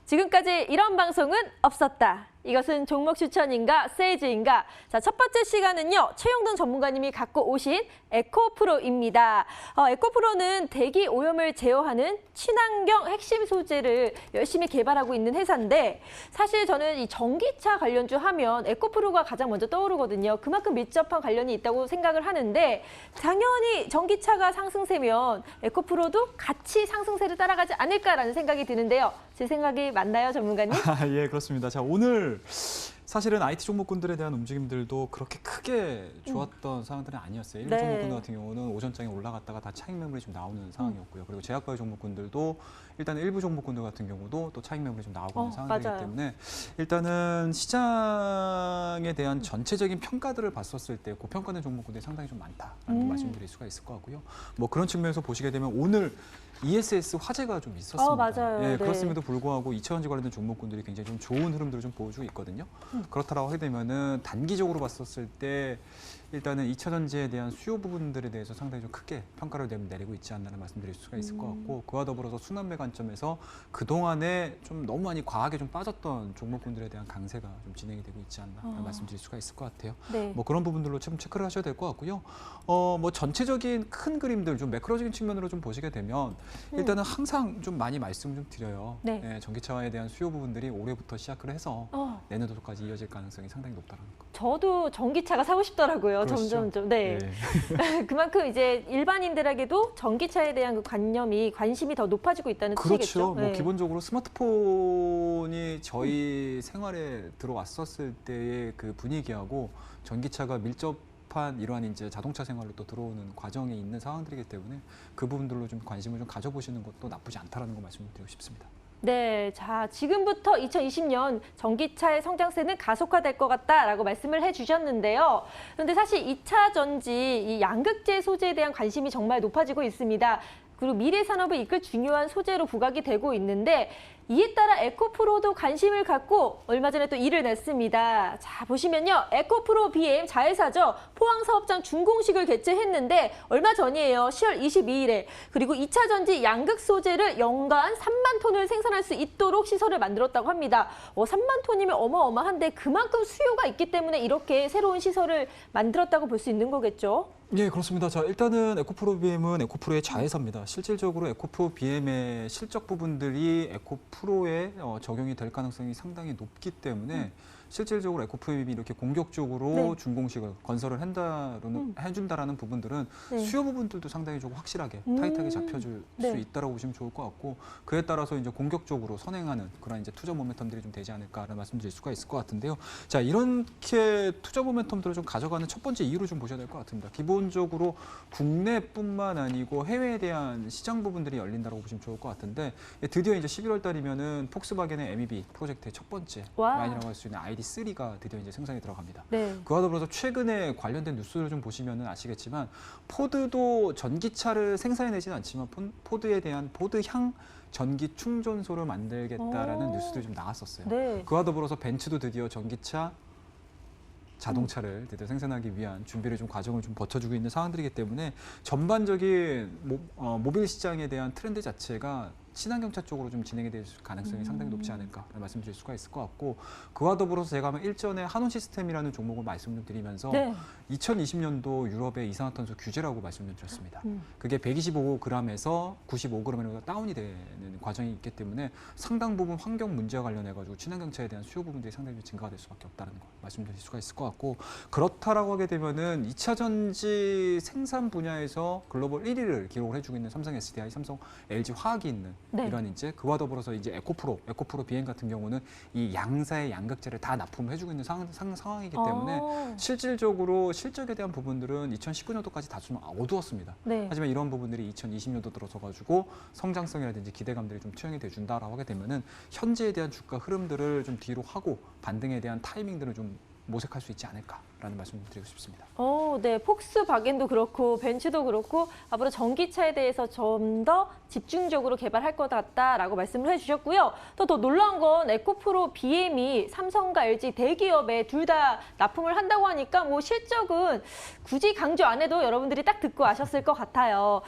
S1: 지금까지 이런 방송은 없었다. 이것은 종목 추천인가 세이즈인가. 자, 첫 번째 시간은요. 최영동 전문가님이 갖고 오신 에코프로입니다. 에코프로는 대기 오염을 제어하는 친환경 핵심 소재를 열심히 개발하고 있는 회사인데 사실 저는 이 전기차 관련주 하면 에코프로가 가장 먼저 떠오르거든요. 그만큼 밀접한 관련이 있다고 생각을 하는데 당연히 전기차가 상승세면 에코프로도 같이 상승세를 따라가지 않을까라는 생각이 드는데요. 제 생각이 맞나요, 전문가님?
S4: 예, 그렇습니다. 자, 오늘 사실은 IT 종목군들에 대한 움직임들도 그렇게 크게 좋았던 상황들은 아니었어요. 일부
S1: 네.
S4: 종목군들 같은 경우는 오전장에 올라갔다가 다 차익 매물이 좀 나오는 상황이었고요. 그리고 제약바이오 종목군들도 일단 일부 종목군들 같은 경우도 또 차익 매물이 좀 나오고 있는 상황이기
S1: 맞아요.
S4: 때문에 일단은 시장에 대한 전체적인 평가들을 봤었을 때 고평가된 종목군들이 상당히 좀 많다라는 말씀드릴 수가 있을 것 같고요. 뭐 그런 측면에서 보시게 되면 오늘 ESS 화재가 좀 있었습니다.
S1: 맞아요.
S4: 예,
S1: 네.
S4: 그렇음에도 불구하고 2차전지 관련된 종목군들이 굉장히 좀 좋은 흐름들을 좀 보여주고 있거든요. 그렇다라고 하게 되면은 단기적으로 봤었을 때 일단은 2차 전지에 대한 수요 부분들에 대해서 상당히 좀 크게 평가를 내리고 있지 않나는 말씀드릴 수가 있을 것 같고 그와 더불어서 순환매 관점에서 그동안에 좀 너무 많이 과하게 좀 빠졌던 종목군들에 대한 강세가 좀 진행이 되고 있지 않나 말씀드릴 수가 있을 것 같아요.
S1: 네.
S4: 뭐 그런 부분들로 좀 체크를 하셔야 될 것 같고요. 뭐 전체적인 큰 그림들 좀 매크로적인 측면으로 좀 보시게 되면 일단은 항상 좀 많이 말씀을 좀 드려요.
S1: 네.
S4: 전기차에 대한 수요 부분들이 올해부터 시작을 해서 내년도까지 이어질 가능성이 상당히 높다는 거.
S1: 저도 전기차가 사고 싶더라고요.
S4: 그러시죠?
S1: 점점. 네. 그만큼 이제 일반인들에게도 전기차에 대한 그 관심이 더 높아지고 있다는
S4: 그렇죠.
S1: 뜻이겠죠.
S4: 뭐
S1: 네.
S4: 기본적으로 스마트폰이 저희 생활에 들어왔었을 때의 그 분위기하고 전기차가 밀접한 이러한 이제 자동차 생활로 또 들어오는 과정에 있는 상황들이기 때문에 그 부분들로 좀 관심을 좀 가져보시는 것도 나쁘지 않다라는 거 말씀드리고 싶습니다.
S1: 네, 자 지금부터 2020년 전기차의 성장세는 가속화될 것 같다라고 말씀을 해주셨는데요. 그런데 사실 2차 전지 이 양극재 소재에 대한 관심이 정말 높아지고 있습니다. 그리고 미래 산업을 이끌 중요한 소재로 부각이 되고 있는데 이에 따라 에코프로도 관심을 갖고 얼마 전에 또 일을 냈습니다. 자 보시면요, 에코프로 BM 자회사죠. 포항사업장 준공식을 개최했는데 얼마 전이에요. 10월 22일에. 그리고 2차 전지 양극 소재를 연간 3만 톤을 생산할 수 있도록 시설을 만들었다고 합니다. 3만 톤이면 어마어마한데 그만큼 수요가 있기 때문에 이렇게 새로운 시설을 만들었다고 볼 수 있는 거겠죠.
S4: 예, 그렇습니다. 자, 일단은 에코프로 BM은 에코프로의 자회사입니다. 실질적으로 에코프로 BM의 실적 부분들이 에코프로에 적용이 될 가능성이 상당히 높기 때문에 실질적으로 에코프로 BM이 이렇게 공격적으로
S1: 네.
S4: 준공식을 건설을 해준다라는 부분들은
S1: 네.
S4: 수요 부분들도 상당히 조금 확실하게 타이트하게 잡혀줄
S1: 네.
S4: 수 있다라고 보시면 좋을 것 같고 그에 따라서 이제 공격적으로 선행하는 그런 이제 투자 모멘텀들이 좀 되지 않을까라는 말씀드릴 수가 있을 것 같은데요. 자, 이렇게 투자 모멘텀들을 좀 가져가는 첫 번째 이유를 좀 보셔야 될 것 같습니다. 기본적으로 국내뿐만 아니고 해외에 대한 시장 부분들이 열린다고 보시면 좋을 것 같은데 드디어 이제 11월 달이면은 폭스바겐의 MEB 프로젝트의 첫 번째
S1: 와.
S4: 라인이라고 할 수 있는 ID3가 드디어 이제 생산이 들어갑니다.
S1: 네.
S4: 그와 더불어서 최근에 관련된 뉴스를 좀 보시면은 아시겠지만 포드도 전기차를 생산해내지는 않지만 포드에 대한 포드향 전기 충전소를 만들겠다라는 뉴스들이 좀 나왔었어요.
S1: 네.
S4: 그와 더불어서 벤츠도 드디어 전기차 자동차를 드디어 생산하기 위한 준비를 좀 과정을 좀 버텨주고 있는 상황들이기 때문에 전반적인 모빌 시장에 대한 트렌드 자체가 친환경차 쪽으로 좀 진행이 될 가능성이 상당히 높지 않을까라는 말씀드릴 수가 있을 것 같고 그와 더불어서 제가 일전에 한온 시스템이라는 종목을 말씀드리면서
S1: 네.
S4: 2020년도 유럽의 이산화탄소 규제라고 말씀드렸습니다. 그게 125g에서 95g으로 다운이 되는 과정이 있기 때문에 상당 부분 환경 문제와 관련해가지고 친환경차에 대한 수요 부분들이 상당히 증가가 될 수밖에 없다는 거 말씀드릴 수가 있을 것 같고 그렇다라고 하게 되면은 2차 전지 생산 분야에서 글로벌 1위를 기록을 해주고 있는 삼성 SDI, 삼성 LG 화학이 있는
S1: 네.
S4: 이런 이제 그와 더불어서 이제 에코프로 BM 같은 경우는 이 양사의 양극재를 다 납품을 해주고 있는 상황이기 때문에 실질적으로 실적에 대한 부분들은 2019년도까지 다 좀 어두웠습니다.
S1: 네.
S4: 하지만 이런 부분들이 2020년도 들어서 가지고 성장성이라든지 기대감들이 좀 투영이 돼준다라고 하게 되면은 현재에 대한 주가 흐름들을 좀 뒤로 하고 반등에 대한 타이밍들을 좀 모색할 수 있지 않을까라는 말씀을 드리고 싶습니다.
S1: 네. 폭스바겐도 그렇고 벤츠도 그렇고 앞으로 전기차에 대해서 좀 더 집중적으로 개발할 것 같다라고 말씀을 해주셨고요. 또 더 놀라운 건 에코프로 BM이 삼성과 LG 대기업에 둘 다 납품을 한다고 하니까 뭐 실적은 굳이 강조 안 해도 여러분들이 딱 듣고 아셨을 것 같아요.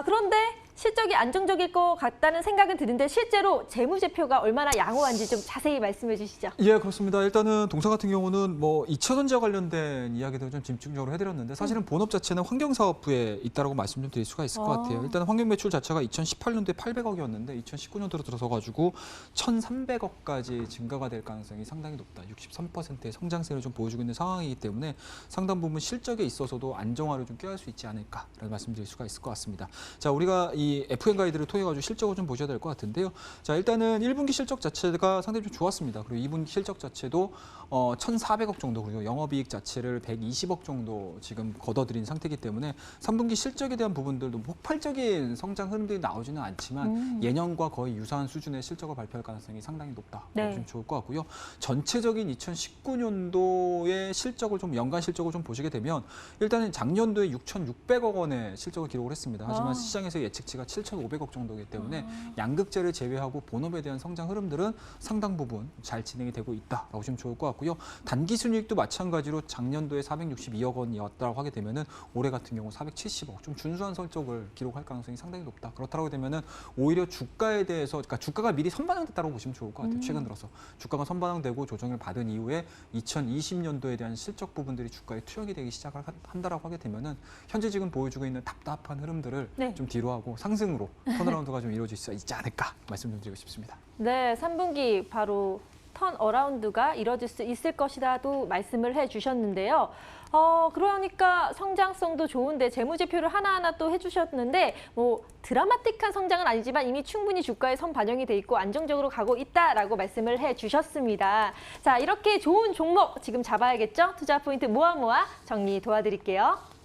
S1: 그런데 실적이 안정적일 것 같다는 생각은 드는데 실제로 재무제표가 얼마나 양호한지 좀 자세히 말씀해 주시죠.
S4: 예, 그렇습니다. 일단은 동사 같은 경우는 뭐 2차 전지와 관련된 이야기도 좀 집중적으로 해드렸는데 사실은 본업 자체는 환경사업부에 있다라고 말씀 좀 드릴 수가 있을 것 같아요. 일단 환경 매출 자체가 2018년도에 800억이었는데 2019년도로 들어서 가지고 1,300억까지 증가가 될 가능성이 상당히 높다. 63%의 성장세를 좀 보여주고 있는 상황이기 때문에 상당 부분 실적에 있어서도 안정화를 좀 꾀할 수 있지 않을까라는 말씀드릴 수가 있을 것 같습니다. 자, 우리가 이 FM 가이드를 통해 가지고 실적을 좀 보셔야 될 것 같은데요. 자, 일단은 1분기 실적 자체가 상당히 좀 좋았습니다. 그리고 2분기 실적 자체도 1,400억 정도 그리고 영업이익 자체를 120억 정도 지금 걷어들인 상태이기 때문에 3분기 실적에 대한 부분들도 폭발적인 성장 흐름들이 나오지는 않지만 예년과 거의 유사한 수준의 실적을 발표할 가능성이 상당히 높다.
S1: 네.
S4: 보시면 좋을 것 같고요. 전체적인 2019년도의 실적을 좀 연간 실적을 좀 보시게 되면 일단은 작년도에 6,600억 원의 실적을 기록을 했습니다. 하지만 시장에서 예측치 가치가 7,500억 정도이기 때문에 양극재를 제외하고 본업에 대한 성장 흐름들은 상당 부분 잘 진행이 되고 있다라고 보시면 좋을 것 같고요. 단기 순이익도 마찬가지로 작년도에 462억 원이었다고 하게 되면은 올해 같은 경우 470억, 좀 준수한 성적을 기록할 가능성이 상당히 높다. 그렇다고 되면은 오히려 주가에 대해서, 그러니까 주가가 미리 선반영됐다고 보시면 좋을 것 같아요. 최근 들어서 주가가 선반영되고 조정을 받은 이후에 2020년도에 대한 실적 부분들이 주가에 투영이 되기 시작을 한다라고 하게 되면은 현재 지금 보여주고 있는 답답한 흐름들을
S1: 네.
S4: 좀 뒤로 하고 상승으로 턴어라운드가 좀 이루어질 수 있지 않을까 말씀 좀 드리고 싶습니다.
S1: 네, 3분기 바로 턴어라운드가 이뤄질 수 있을 것이라도 말씀을 해주셨는데요. 그러니까 성장성도 좋은데 재무제표를 하나하나 또 해주셨는데 뭐 드라마틱한 성장은 아니지만 이미 충분히 주가에 선반영이 돼 있고 안정적으로 가고 있다라고 말씀을 해주셨습니다. 자, 이렇게 좋은 종목 지금 잡아야겠죠? 투자 포인트 모아 정리 도와드릴게요.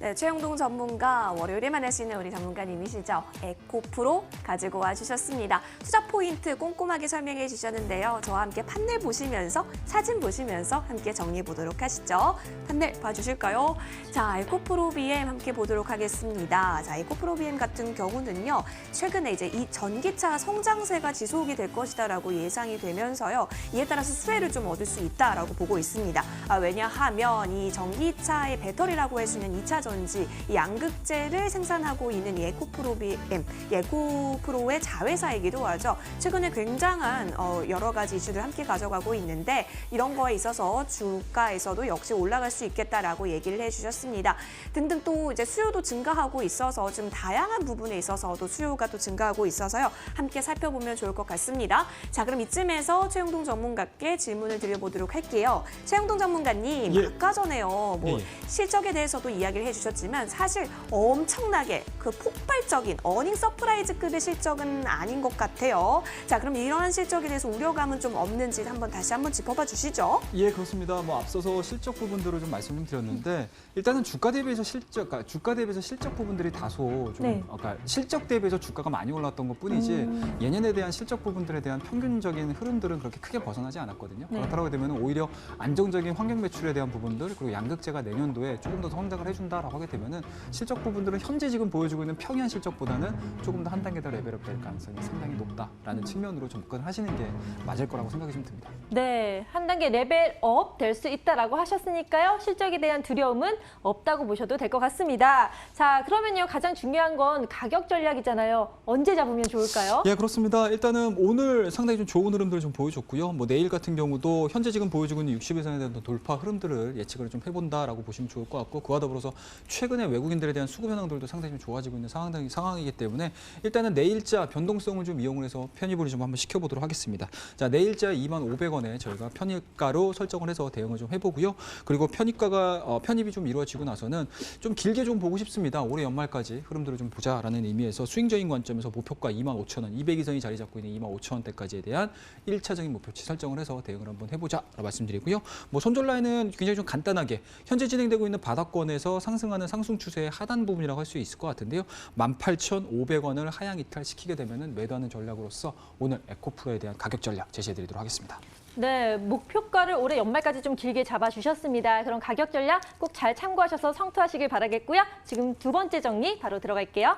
S3: 네, 최영동 전문가 월요일에 만날 수 있는 우리 전문가님이시죠. 에코프로 가지고 와주셨습니다. 투자 포인트 꼼꼼하게 설명해 주셨는데요. 저와 함께 판넬 보시면서 사진 보시면서 함께 정리해 보도록 하시죠. 판넬 봐주실까요? 자, 에코프로 BM 함께 보도록 하겠습니다. 자, 에코프로 BM 같은 경우는요. 최근에 이제 이 전기차 성장세가 지속이 될 것이다라고 예상이 되면서요. 이에 따라서 수혜를 좀 얻을 수 있다라고 보고 있습니다. 왜냐하면 이 전기차의 배터리라고 할 수 있는 2차 전지, 이 양극재를 생산하고 있는 이 에코프로 BM, 에코프로의 자회사이기도 하죠. 최근에 굉장한 여러 가지 이슈들 함께 가져가고 있는데 이런 거에 있어서 주가에서도 역시 올라갈 수 있겠다라고 얘기를 해주셨습니다. 등등 또 이제 수요도 증가하고 있어서 좀 다양한 부분에 있어서도 수요가 또 증가하고 있어서요. 함께 살펴보면 좋을 것 같습니다. 자, 그럼 이쯤에서 최영동 전문가께 질문을 드려보도록 할게요. 최영동 전문가님,
S4: 예.
S3: 아까 전에요. 뭐
S4: 예.
S3: 실적에 대해서도 이야기를 해주셨지만 사실 엄청나게 그 폭발적인 어닝 서프라이즈급의 실적은 아닌 것 같아요. 자, 그럼 이러한 실적에 대해서 우려감은 좀 없는지 다시 한번 짚어봐 주시죠.
S4: 예, 그렇습니다. 뭐 앞서서 실적 부분들을 좀 말씀 좀 드렸는데 일단은 주가 대비해서 실적 부분들이 다소 좀
S1: 네.
S4: 그러니까 실적 대비해서 주가가 많이 올랐던 것뿐이지 예년에 대한 실적 부분들에 대한 평균적인 흐름들은 그렇게 크게 벗어나지 않았거든요.
S1: 네.
S4: 그렇다고 되면 오히려 안정적인 환경 매출에 대한 부분들 그리고 양극재가 내년도에 조금 더 성장을 해준다라고 하게 되면은 실적 부분들은 현재 지금 보여주고 있는 평이한 실적보다는 조금 더 한 단계 더 레벨업 될 가능성이 상당히 높다라는 측면으로 접근하시는 게 맞을 거라고 생각이 좀 듭니다.
S1: 네, 한 단계 레벨업 될 수 있다라고 하셨으니까요. 실적에 대한 두려움은 없다고 보셔도 될 것 같습니다. 자, 그러면요. 가장 중요한 건 가격 전략이잖아요. 언제 잡으면 좋을까요?
S4: 예, 그렇습니다. 일단은 오늘 상당히 좀 좋은 흐름들을 좀 보여줬고요. 뭐 내일 같은 경우도 현재 지금 보여주고 있는 60일선에 대한 돌파 흐름들을 예측을 좀 해본다라고 보시면 좋을 것 같고 그와 더불어서 최근에 외국인들에 대한 수급 현황들도 상당히 좀 좋아지고 있는 상황이기 때문에 일단은 내일자 변동성을 좀 이용을 해서 편입을 좀 한번 시켜보도록 하겠습니다. 자, 내일자 25,500원에 저희가 편입가로 설정을 해서 대응을 좀 해보고요. 그리고 편입이 좀 이루어지고 나서는 좀 길게 좀 보고 싶습니다. 올해 연말까지 흐름들을 좀 보자라는 의미에서 스윙적인 관점에서 목표가 25,000원, 200이선이 자리 잡고 있는 25,000원대까지에 대한 1차적인 목표치 설정을 해서 대응을 한번 해보자라고 말씀드리고요. 뭐 손절 라인은 굉장히 좀 간단하게 현재 진행되고 있는 바닥권에서 상승하는 상승 추세의 하단 부분이라고 할 수 있을 것 같은데요. 18,500원을 하향 이탈시키게 되면은 매도하는 전략으로서 오늘 에코프로에 대한 가격 전략 제시해드리도록 하겠습니다.
S1: 네, 목표가를 올해 연말까지 좀 길게 잡아주셨습니다. 그럼 가격 전략 꼭 잘 참고하셔서 성투하시길 바라겠고요. 지금 두 번째 정리 바로 들어갈게요.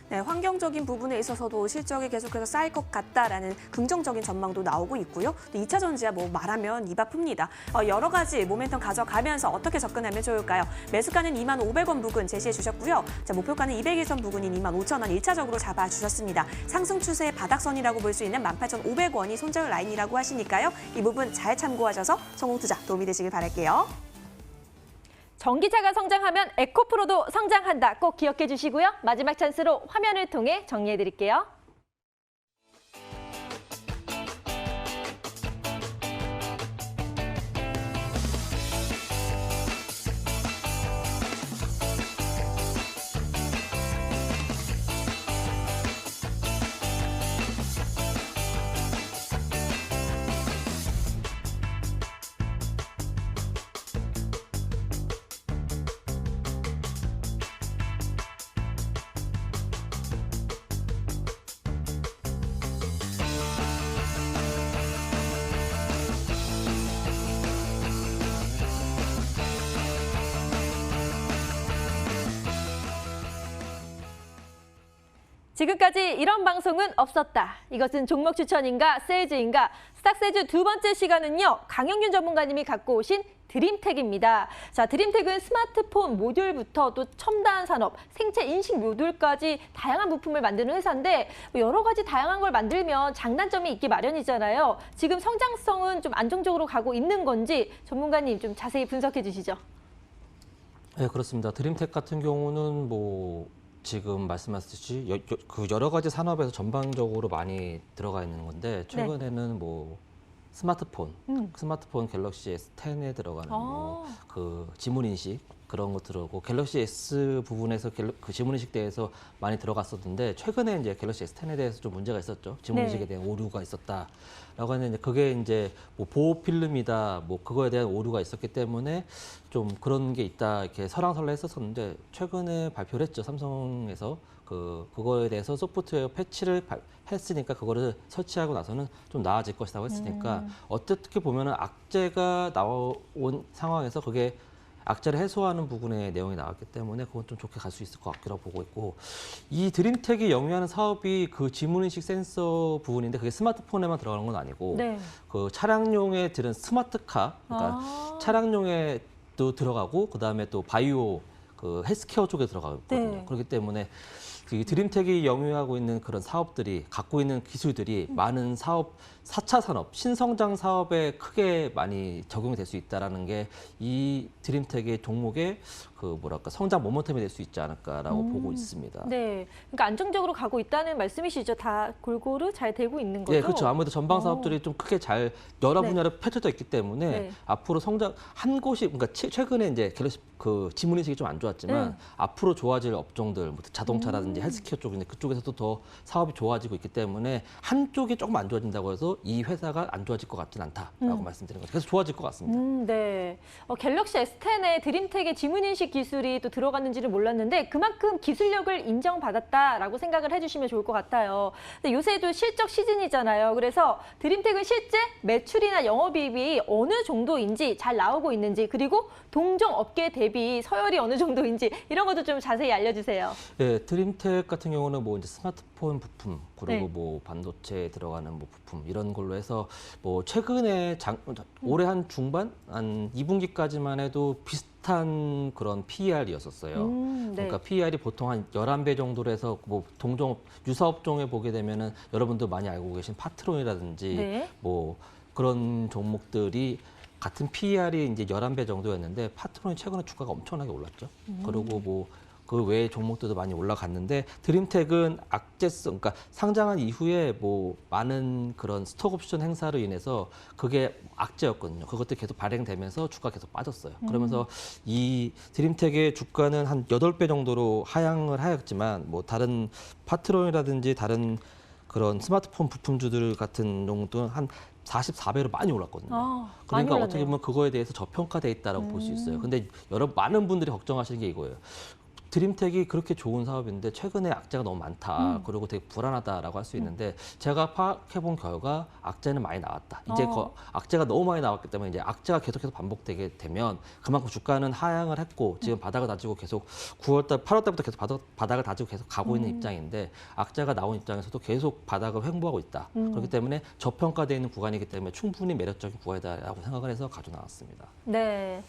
S3: 네, 환경적인 부분에 있어서도 실적이 계속해서 쌓일 것 같다라는 긍정적인 전망도 나오고 있고요. 또 2차 전지야 뭐 말하면 입 아픕니다. 여러 가지 모멘텀 가져가면서 어떻게 접근하면 좋을까요? 매수가는 25,000원 부근 제시해 주셨고요. 자, 목표가는 200일선 부근인 25,000원 1차적으로 잡아주셨습니다. 상승 추세의 바닥선이라고 볼 수 있는 18,500원이 손절 라인이라고 하시니까요. 이 부분 잘 참고하셔서 성공 투자 도움이 되시길 바랄게요.
S1: 전기차가 성장하면 에코프로도 성장한다. 꼭 기억해 주시고요. 마지막 찬스로 화면을 통해 정리해 드릴게요. 지금까지 이런 방송은 없었다. 이것은 종목 추천인가 세일즈인가? 스탁세일즈 두 번째 시간은요. 강영균 전문가님이 갖고 오신 드림텍입니다. 자, 드림텍은 스마트폰 모듈부터 또 첨단 산업, 생체 인식 모듈까지 다양한 부품을 만드는 회사인데 여러 가지 다양한 걸 만들면 장단점이 있기 마련이잖아요. 지금 성장성은 좀 안정적으로 가고 있는 건지 전문가님 좀 자세히 분석해 주시죠.
S2: 네, 그렇습니다. 드림텍 같은 경우는 지금 말씀하셨듯이 여러 가지 산업에서 전방적으로 많이 들어가 있는 건데 최근에는 스마트폰 갤럭시 S10에 들어가는 그 지문 인식 그런 것 들어오고 갤럭시 S 부분에서 그 지문 인식 대해서 많이 들어갔었는데 최근에 이제 갤럭시 S10에 대해서 좀 문제가 있었죠. 지문 인식에 대한 오류가 있었다라고 했는데 그게 이제 보호 필름이다 그거에 대한 오류가 있었기 때문에 좀 그런 게 있다 이렇게 설왕설래했었는데 최근에 발표를 했죠. 삼성에서 그거에 대해서 소프트웨어 패치를 했으니까 그거를 설치하고 나서는 좀 나아질 것이라고 했으니까 어떻게 보면은 악재가 나온 상황에서 그게 악재를 해소하는 부분의 내용이 나왔기 때문에 그건 좀 좋게 갈 수 있을 것 같기도 보고 있고 이 드림텍이 영위하는 사업이 그 지문인식 센서 부분인데 그게 스마트폰에만 들어가는 건 아니고 그 차량용에 들은 스마트카 그러니까 차량용에도 들어가고 그다음에 또 바이오 그 헬스케어 쪽에 들어가거든요. 그렇기 때문에 그 드림텍이 영위하고 있는 그런 사업들이 갖고 있는 기술들이 많은 사업, 4차 산업, 신성장 사업에 크게 많이 적용이 될 수 있다는 게 이 드림텍의 종목의 성장 모멘텀이 될 수 있지 않을까라고 보고 있습니다.
S1: 네, 그러니까 안정적으로 가고 있다는 말씀이시죠. 다 골고루 잘 되고 있는 거죠?
S2: 네, 그렇죠. 아무래도 전방 사업들이 좀 크게 잘 여러 분야로 펼쳐져 있기 때문에 앞으로 성장 한 곳이 그러니까 최근에 이제 갤럭시 그 지문 인식이 좀 안 좋았지만 앞으로 좋아질 업종들, 자동차라든지 헬스케어 쪽인데 그쪽에서도 더 사업이 좋아지고 있기 때문에 한쪽이 조금 안 좋아진다고 해서 이 회사가 안 좋아질 것 같진 않다라고 말씀드리는 거죠. 그래서 좋아질 것 같습니다.
S1: 네. 갤럭시 S10에 드림텍의 지문인식 기술이 또 들어갔는지를 몰랐는데 그만큼 기술력을 인정받았다라고 생각을 해주시면 좋을 것 같아요. 근데 요새도 실적 시즌이잖아요. 그래서 드림텍은 실제 매출이나 영업이익이 어느 정도인지 잘 나오고 있는지 그리고 동종 업계 대비 서열이 어느 정도인지 이런 것도 좀 자세히 알려주세요.
S2: 네, 드림텍 같은 경우는 이제 스마트폰 부품 그리고 반도체에 들어가는 부품 이런 걸로 해서 최근에 올해 한 중반 한 2분기까지만 해도 비슷한 그런 PER이었었어요. 그러니까 PER이 보통 한 11배 정도로 해서 동종 유사업종에 보게 되면은 여러분도 많이 알고 계신 파트론이라든지 그런 종목들이 같은 PER이 이제 11배 정도였는데 파트론이 최근에 주가가 엄청나게 올랐죠. 그리고 그 외의 종목들도 많이 올라갔는데 드림텍은 악재성, 그러니까 상장한 이후에 많은 그런 스톡옵션 행사로 인해서 그게 악재였거든요. 그것도 계속 발행되면서 주가가 계속 빠졌어요. 그러면서 이 드림텍의 주가는 한 8배 정도로 하향을 하였지만 다른 파트론이라든지 다른 그런 스마트폰 부품주들 같은 정도는 한 44배로 많이 올랐거든요. 그러니까
S1: 많이
S2: 어떻게 보면 그거에 대해서 저평가돼 있다라고 볼 수 있어요. 근데 많은 분들이 걱정하시는 게 이거예요. 드림텍이 그렇게 좋은 사업인데 최근에 악재가 너무 많다. 그리고 되게 불안하다라고 할 수 있는데 제가 파악해본 결과 악재는 많이 나왔다. 이제 악재가 너무 많이 나왔기 때문에 이제 악재가 계속해서 반복되게 되면 그만큼 주가는 하향을 했고 지금 바닥을 다지고 계속 9월달, 8월달부터 계속 바닥을 다지고 계속 가고 있는 입장인데 악재가 나온 입장에서도 계속 바닥을 횡보하고 있다. 그렇기 때문에 저평가되어 있는 구간이기 때문에 충분히 매력적인 구간이다라고 생각을 해서 가져 나왔습니다.
S1: 네.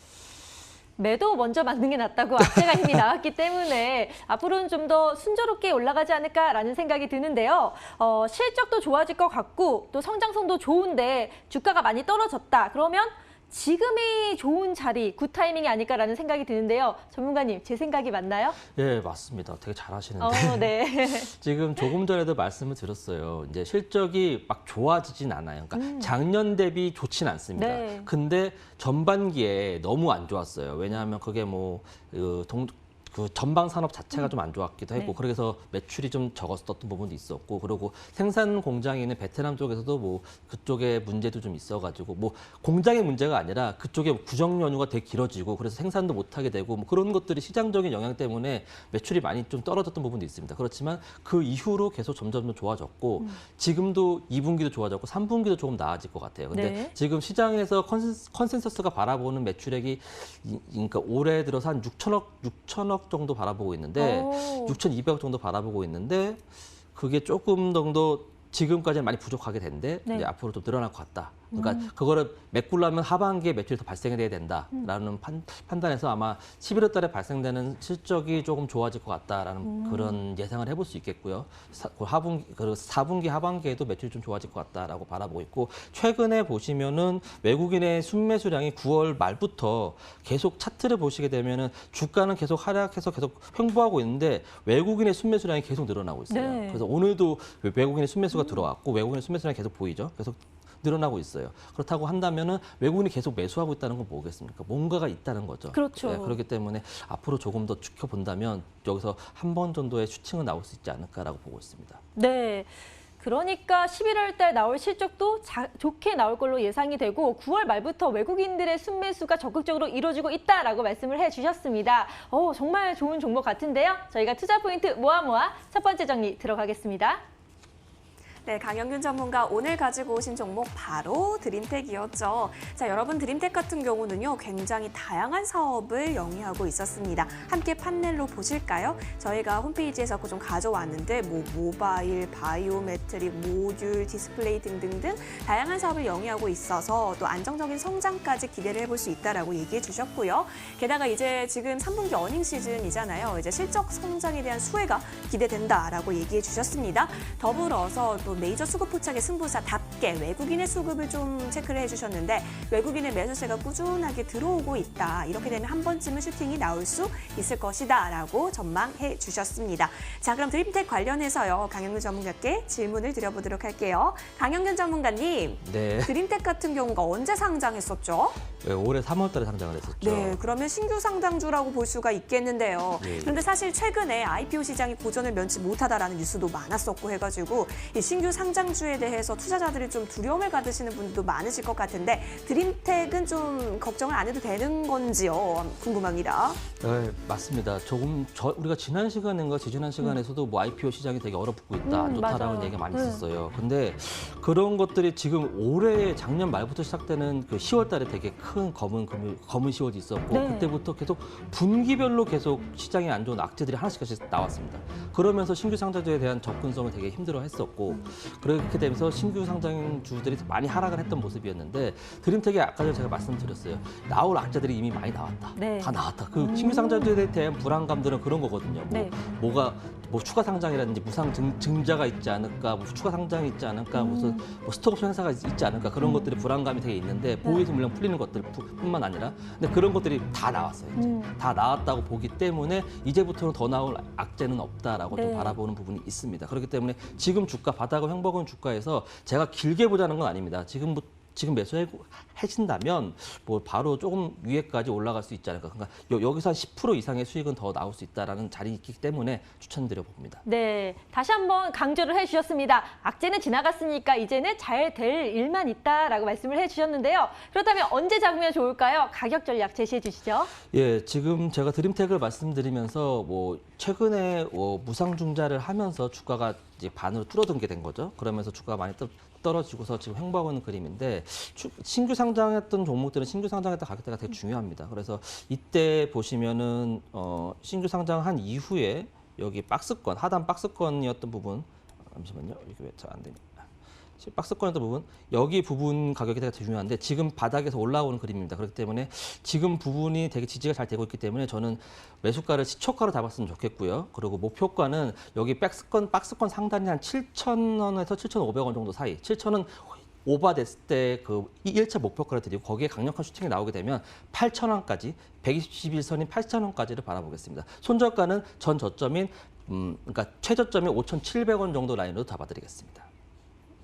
S1: 매도 먼저 맞는 게 낫다고 악재가 이미 나왔기 때문에 앞으로는 좀 더 순조롭게 올라가지 않을까라는 생각이 드는데요. 실적도 좋아질 것 같고 또 성장성도 좋은데 주가가 많이 떨어졌다. 그러면 지금이 좋은 자리, 굿 타이밍이 아닐까라는 생각이 드는데요. 전문가님, 제 생각이 맞나요?
S2: 네, 맞습니다. 되게 잘하시는데.
S1: 네.
S2: 지금 조금 전에도 말씀을 드렸어요. 이제 실적이 막 좋아지진 않아요. 그러니까 작년 대비 않습니다. 근데 전반기에 너무 안 좋았어요. 왜냐하면 그게 그 전방 산업 자체가 좀 안 좋았기도 했고 그래서 매출이 좀 적었었던 부분도 있었고 그리고 생산 공장이 있는 베트남 쪽에서도 그쪽에 문제도 좀 있어가지고 공장의 문제가 아니라 그쪽에 구정 연휴가 되게 길어지고 그래서 생산도 못하게 되고 그런 것들이 시장적인 영향 때문에 매출이 많이 좀 떨어졌던 부분도 있습니다. 그렇지만 그 이후로 계속 점점 좋아졌고 지금도 2분기도 좋아졌고 3분기도 조금 나아질 것 같아요. 근데 지금 시장에서 컨센서스가 바라보는 매출액이 그러니까 올해 들어서 한 6천억 정도 바라보고 있는데 6,200억 정도 바라보고 있는데 그게 조금 정도 지금까지는 많이 부족하게 된데
S1: 네.
S2: 이제 앞으로 좀 늘어날 것 같다. 그러니까 그거를 메꾸려면 하반기에 매출이 더 발생이 돼야 된다라는 판단에서 아마 11월 달에 발생되는 실적이 조금 좋아질 것 같다라는 그런 예상을 해볼 수 있겠고요. 그 4분기 하반기에도 매출이 좀 좋아질 것 같다라고 바라보고 있고 최근에 보시면은 외국인의 순매수량이 9월 말부터 계속 차트를 보시게 되면은 주가는 계속 하락해서 계속 횡보하고 있는데 외국인의 순매수량이 계속 늘어나고 있어요.
S1: 네.
S2: 그래서 오늘도 외국인의 순매수가 들어왔고 외국인의 순매수량이 계속 보이죠. 계속 늘어나고 있어요. 그렇다고 한다면은 외국인이 계속 매수하고 있다는 건 뭐겠습니까? 뭔가가 있다는 거죠.
S1: 그렇죠.
S2: 네, 그렇기 때문에 앞으로 조금 더 지켜본다면 여기서 한 번 정도의 슈팅은 나올 수 있지 않을까라고 보고 있습니다.
S1: 네. 그러니까 11월 달 나올 실적도 좋게 나올 걸로 예상이 되고 9월 말부터 외국인들의 순매수가 적극적으로 이루어지고 있다라고 말씀을 해주셨습니다. 정말 좋은 종목 같은데요. 저희가 투자 포인트 모아 첫 번째 정리 들어가겠습니다.
S3: 네, 강영균 전문가 오늘 가지고 오신 종목 바로 드림텍이었죠. 자, 여러분 드림텍 같은 경우는요, 굉장히 다양한 사업을 영위하고 있었습니다. 함께 판넬로 보실까요? 저희가 홈페이지에서 좀 가져왔는데 모바일, 바이오메트릭, 모듈, 디스플레이 등등등 다양한 사업을 영위하고 있어서 또 안정적인 성장까지 기대를 해볼 수 있다라고 얘기해 주셨고요. 게다가 이제 지금 3분기 어닝 시즌이잖아요. 이제 실적 성장에 대한 수혜가 기대된다라고 얘기해 주셨습니다. 더불어서 또 메이저 수급 포착의 승부사답게 외국인의 수급을 좀 체크를 해주셨는데 외국인의 매수세가 꾸준하게 들어오고 있다. 이렇게 되면 한 번쯤은 슈팅이 나올 수 있을 것이다 라고 전망해 주셨습니다. 자, 그럼 드림텍 관련해서요. 강영균 전문가께 질문을 드려보도록 할게요. 강영균 전문가님,
S2: 네.
S3: 드림텍 같은 경우가 언제 상장했었죠?
S2: 네, 올해 3월 달에 상장을 했었죠.
S3: 네, 그러면 신규 상장주라고 볼 수가 있겠는데요.
S2: 예.
S3: 그런데 사실 최근에 IPO 시장이 고전을 면치 못하다라는 뉴스도 많았었고 해가지고 이 신규 상장주에 대해서 투자자들이 좀 두려움을 가지시는 분들도 많으실 것 같은데 드림텍은 좀 걱정을 안 해도 되는 건지요? 궁금합니다.
S2: 네, 맞습니다. 우리가 지난 시간인가 지지난 시간에서도 뭐 IPO 시장이 되게 얼어붙고 있다, 안 좋다라는
S1: 맞아요.
S2: 얘기가 많이 있었어요. 근데 그런 것들이 지금 올해 작년 말부터 시작되는 그 10월 달에 되게 큰 검은 10월이 있었고
S1: 네.
S2: 그때부터 계속 분기별로 계속 시장이 안 좋은 악재들이 하나씩 나왔습니다. 그러면서 신규 상장주에 대한 접근성을 되게 힘들어했었고 그렇게 되면서 신규 상장주들이 많이 하락을 했던 모습이었는데 드림텍이 아까 전에 제가 말씀드렸어요. 나올 악재들이 이미 많이 나왔다.
S1: 네.
S2: 다 나왔다. 그 신규 상장주에 대한 불안감들은 그런 거거든요.
S1: 네.
S2: 뭐 추가 상장이라든지 무상 증자가 있지 않을까, 뭐 추가 상장이 있지 않을까, 무슨 뭐 스톡옵션 행사가 있지 않을까 그런 것들이 불안감이 되게 있는데 보호해서 물량 풀리는 것들뿐만 아니라 근데 그런 것들이 다 나왔어요. 이제. 다 나왔다고 보기 때문에 이제부터는 더 나올 악재는 없다라고
S1: 네.
S2: 좀 바라보는 부분이 있습니다. 그렇기 때문에 지금 주가 바닥을 횡보하는 주가에서 제가 길게 보자는 건 아닙니다. 지금 매수해신다면 뭐 바로 조금 위에까지 올라갈 수 있지 않을까. 그러니까 여기서 한 10% 이상의 수익은 더 나올 수 있다라는 자리이 있기 때문에 추천드려 봅니다.
S1: 네, 다시 한번 강조를 해주셨습니다. 악재는 지나갔으니까 이제는 잘 될 일만 있다라고 말씀을 해주셨는데요. 그렇다면 언제 잡으면 좋을까요? 가격 전략 제시해 주시죠.
S2: 예, 지금 제가 드림텍을 말씀드리면서 뭐 최근에 무상증자를 하면서 주가가 이제 반으로 줄어든 게 된 거죠. 그러면서 주가가 많이 떨어지고서 지금 횡보하고 있는 그림인데 신규 상장했던 종목들은 신규 상장했던 가격대가 되게 중요합니다. 그래서 이때 보시면은 신규 상장한 이후에 여기 박스권 하단 박스권이었던 부분 잠시만요. 이게 왜 잘 안 되냐? 박스권이었던 부분 여기 부분 가격이 되게 중요한데 지금 바닥에서 올라오는 그림입니다. 그렇기 때문에 지금 부분이 되게 지지가 잘 되고 있기 때문에 저는 매수가를 시초가로 잡았으면 좋겠고요. 그리고 목표가는 여기 박스권 상단이 한 7,000원에서 7,500원 정도 사이. 7,000원 오버됐을 때 그 1차 목표가를 드리고 거기에 강력한 슈팅이 나오게 되면 8,000원까지 121선인 8,000원까지를 바라보겠습니다. 손절가는 전 저점인 그러니까 최저점이 5,700원 정도 라인으로 잡아드리겠습니다.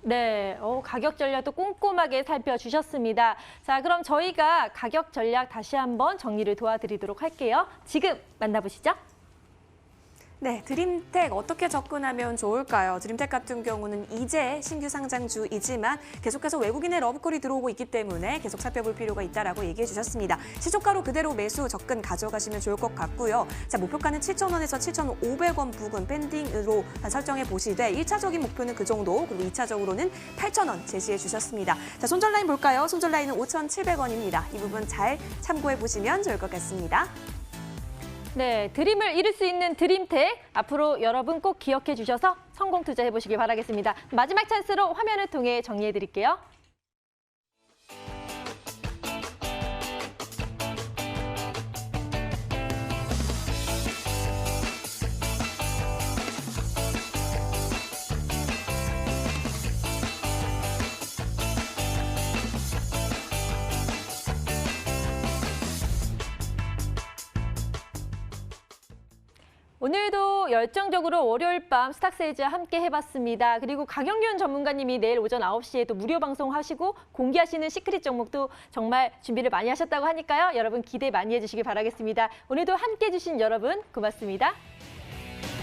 S1: 네, 가격 전략도 꼼꼼하게 살펴주셨습니다. 자, 그럼 저희가 가격 전략 다시 한번 정리를 도와드리도록 할게요. 지금 만나보시죠.
S3: 네, 드림텍 어떻게 접근하면 좋을까요? 드림텍 같은 경우는 이제 신규 상장주이지만 계속해서 외국인의 러브콜이 들어오고 있기 때문에 계속 살펴볼 필요가 있다라고 얘기해 주셨습니다. 시초가로 그대로 매수 접근 가져가시면 좋을 것 같고요. 자, 목표가는 7,000원에서 7,500원 부근 밴딩으로 설정해 보시되 1차적인 목표는 그 정도, 그리고 2차적으로는 8,000원 제시해 주셨습니다. 자, 손절 라인 볼까요? 손절 라인은 5,700원입니다. 이 부분 잘 참고해 보시면 좋을 것 같습니다.
S1: 네, 드림을 이룰 수 있는 드림텍. 앞으로 여러분 꼭 기억해 주셔서 성공 투자해 보시길 바라겠습니다. 마지막 찬스로 화면을 통해 정리해 드릴게요. 오늘도 열정적으로 월요일 밤 스탁세일즈와 함께 해봤습니다. 그리고 강영균 전문가님이 내일 오전 9시에 또 무료 방송하시고 공개하시는 시크릿 종목도 정말 준비를 많이 하셨다고 하니까요. 여러분 기대 많이 해주시길 바라겠습니다. 오늘도 함께 해주신 여러분 고맙습니다.